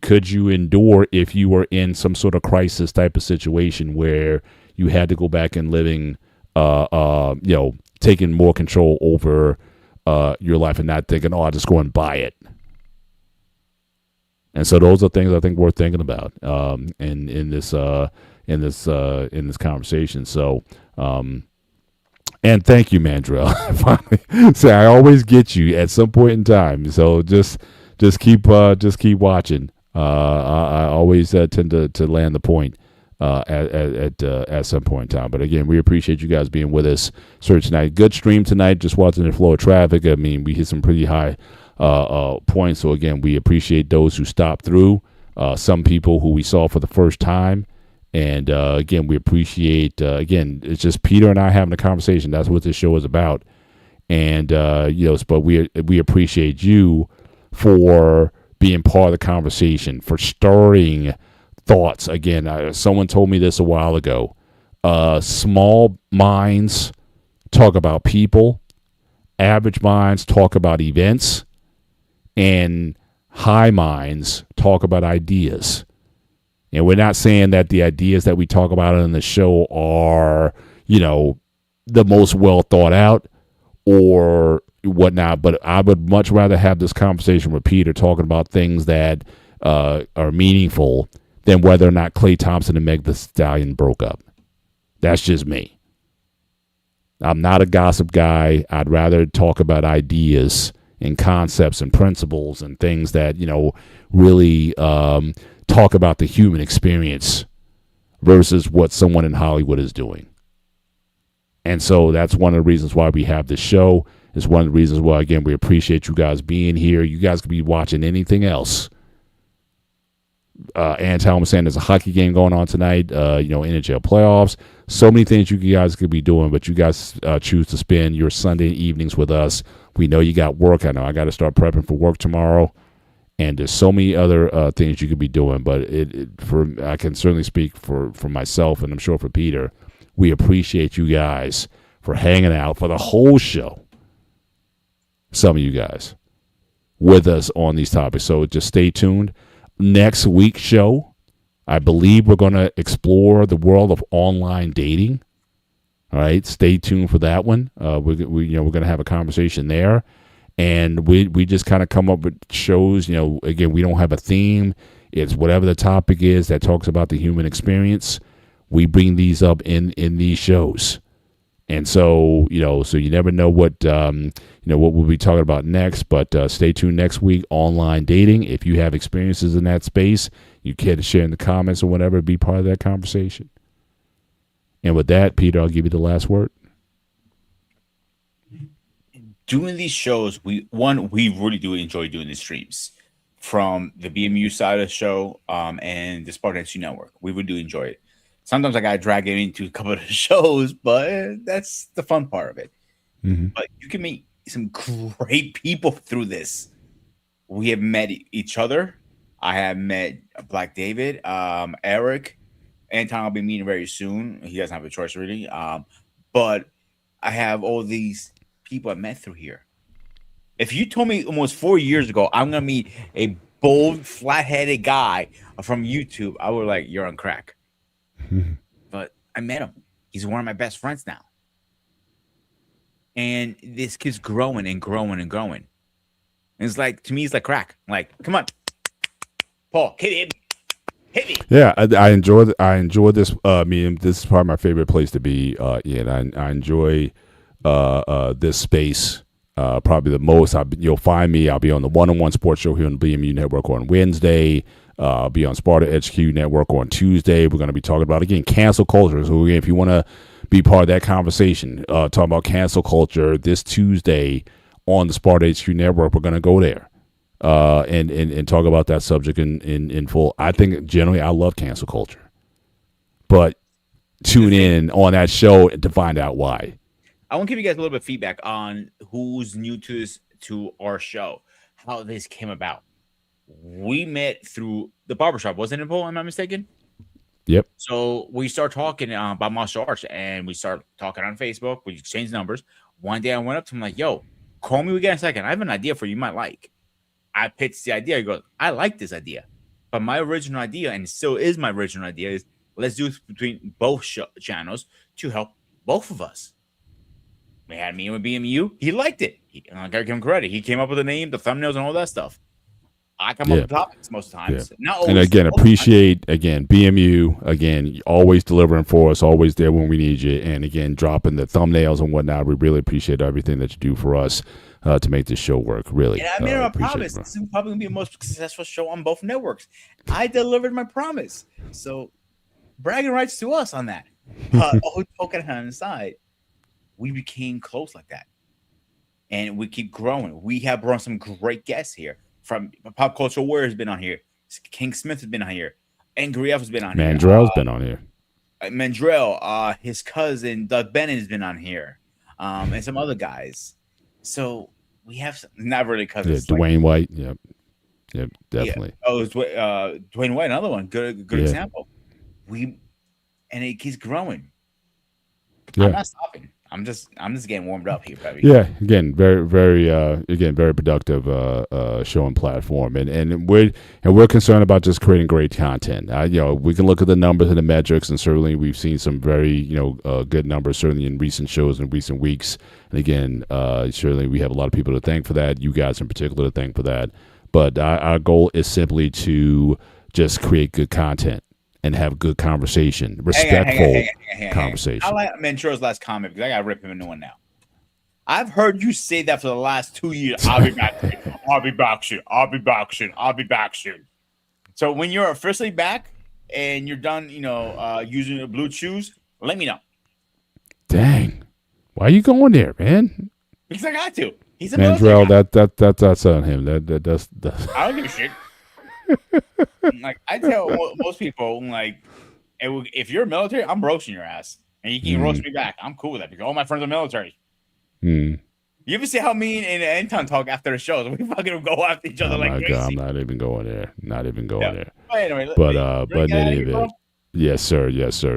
endure if you were in some sort of crisis type of situation where you had to go back and living, taking more control over your life and not thinking, I'll just go and buy it. And so those are things I think worth thinking about in this conversation. So. And thank you, Mandrell. Finally, so I always get you at some point in time. So just keep watching. I always tend to land the point at some point in time. But again, we appreciate you guys being with us tonight. Good stream tonight. Just watching the flow of traffic. I mean, we hit some pretty high points. So again, we appreciate those who stopped through. Some people who we saw for the first time. And again, we appreciate, it's just Peter and I having a conversation. That's what this show is about. And, but we appreciate you for being part of the conversation, for stirring thoughts. Again, someone told me this a while ago. Small minds talk about people. Average minds talk about events. And high minds talk about ideas. And we're not saying that the ideas that we talk about on the show are, the most well thought out or whatnot. But I would much rather have this conversation with Peter talking about things that are meaningful than whether or not Klay Thompson and Meg Thee Stallion broke up. That's just me. I'm not a gossip guy. I'd rather talk about ideas and concepts and principles and things that, really talk about the human experience versus what someone in Hollywood is doing. And so that's one of the reasons why we have this show. It's one of the reasons why, again, we appreciate you guys being here. You guys could be watching anything else. Anton was saying there's a hockey game going on tonight, NHL playoffs. So many things you guys could be doing, but you guys choose to spend your Sunday evenings with us. We know you got work. I know I got to start prepping for work tomorrow. And there's so many other things you could be doing. But I can certainly speak for myself, and I'm sure for Peter. We appreciate you guys for hanging out for the whole show. Some of you guys with us on these topics. So just stay tuned. Next week's show, I believe we're going to explore the world of online dating. All right, stay tuned for that one. We're going to have a conversation there, and we just kind of come up with shows. Again, we don't have a theme. It's whatever the topic is that talks about the human experience. We bring these up in these shows. And so, so you never know what we'll be talking about next, but stay tuned next week, online dating. If you have experiences in that space, you can share in the comments or whatever, be part of that conversation. And with that, Peter, I'll give you the last word. Doing these shows, we really do enjoy doing these streams from the BMU side of the show and the Spartan SU Network. We would do enjoy it. Sometimes I got to drag it into a couple of the shows, but that's the fun part of it. Mm-hmm. But you can meet some great people through this. We have met each other. I have met Black David, Eric. Anton I'll be meeting very soon. He doesn't have a choice really. But I have all these people I met through here. If you told me almost 4 years ago I'm going to meet a bold, flat-headed guy from YouTube, I would like, you're on crack. But I met him. He's one of my best friends now. And this kid's growing and growing and growing. And it's like, to me, it's like crack. Like, come on, Paul, hit me. Yeah, I enjoy this. This is probably my favorite place to be. I enjoy this space probably the most. You'll find me. I'll be on the one-on-one sports show here on the BMU Network on Wednesday. I'll be on Sparta HQ Network on Tuesday. We're going to be talking about, again, cancel culture. So, again, if you want to be part of that conversation, talking about cancel culture this Tuesday on the Sparta HQ Network, we're going to go there and talk about that subject in full. I think, generally, I love cancel culture. But tune in on that show to find out why. I want to give you guys a little bit of feedback on who's new to our show, how this came about. We met through the barbershop, wasn't it, Paul? Am I mistaken? Yep. So we start talking about martial arts, and we start talking on Facebook. We exchange numbers. One day I went up to him like, yo, call me again in a second. I have an idea for you might like. I pitched the idea. He goes, I like this idea. But my original idea, and it still is my original idea, is let's do it between both channels to help both of us. We had me with BMU. He liked it. I gotta give him credit. He came up with the name, the thumbnails, and all that stuff. I come up with topics most of the times. Yeah. And again, appreciate BMU again, always delivering for us, always there when we need you, and again dropping the thumbnails and whatnot. We really appreciate everything that you do for us to make this show work. Really, and I made my promise. This is probably gonna be the most successful show on both networks. I delivered my promise, so bragging rights to us on that. Always poking on the side, we became close like that, and we keep growing. We have brought some great guests here. From Pop Culture Warrior has been on here. King Smith has been on here. Angry F has been on here. Mandrell's been on here. Mandrell, his cousin Doug Bennett has been on here, and some other guys. So we have some, not really cousins. Yeah, Dwayne White. Yep, definitely. Yeah. Oh, it's Dwayne White, another one. Good example. And it keeps growing. Yeah. I'm not stopping. I'm just getting warmed up here, baby. Yeah, again, very, very, very productive show and platform, and we're concerned about just creating great content. We can look at the numbers and the metrics, and certainly we've seen some very, good numbers certainly in recent shows and recent weeks. And again, certainly we have a lot of people to thank for that. You guys in particular to thank for that. But our goal is simply to just create good content and have good conversation, respectful conversation. I like Manchuro's last comment because I got to rip him a new one now. I've heard you say that for the last 2 years. I'll be back soon. I'll be back soon. I'll be back soon. I'll be back soon. So when you're officially back and you're done, using the blue chews, let me know. Dang. Why are you going there, man? Because I got to. He's a Mandrell, military guy. that's on him. That's I don't give a shit. Like I tell most people, like, if you're military, I'm roasting your ass, and you can roast me back. I'm cool with that because all my friends are military. You ever see how me and Anton talk after the shows? We fucking go after each other like crazy. I'm not even going there. There. But anyway, But in any event. Yes, sir.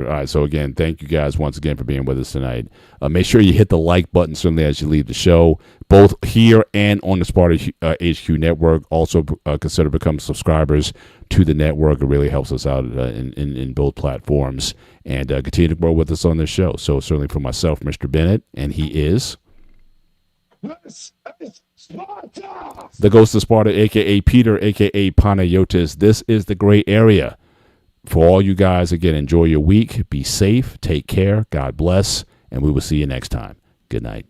All right. So again, thank you guys once again for being with us tonight. Make sure you hit the like button certainly as you leave the show, both here and on the Sparta HQ network. Also, consider becoming subscribers to the network. It really helps us out in both platforms, and continue to grow with us on this show. So certainly for myself, Mr. Bennett, and he is This is Sparta! the Ghost of Sparta, a.k.a. Peter, a.k.a. Panayotis. This is the gray area. For all you guys, again, enjoy your week. Be safe. Take care. God bless. And we will see you next time. Good night.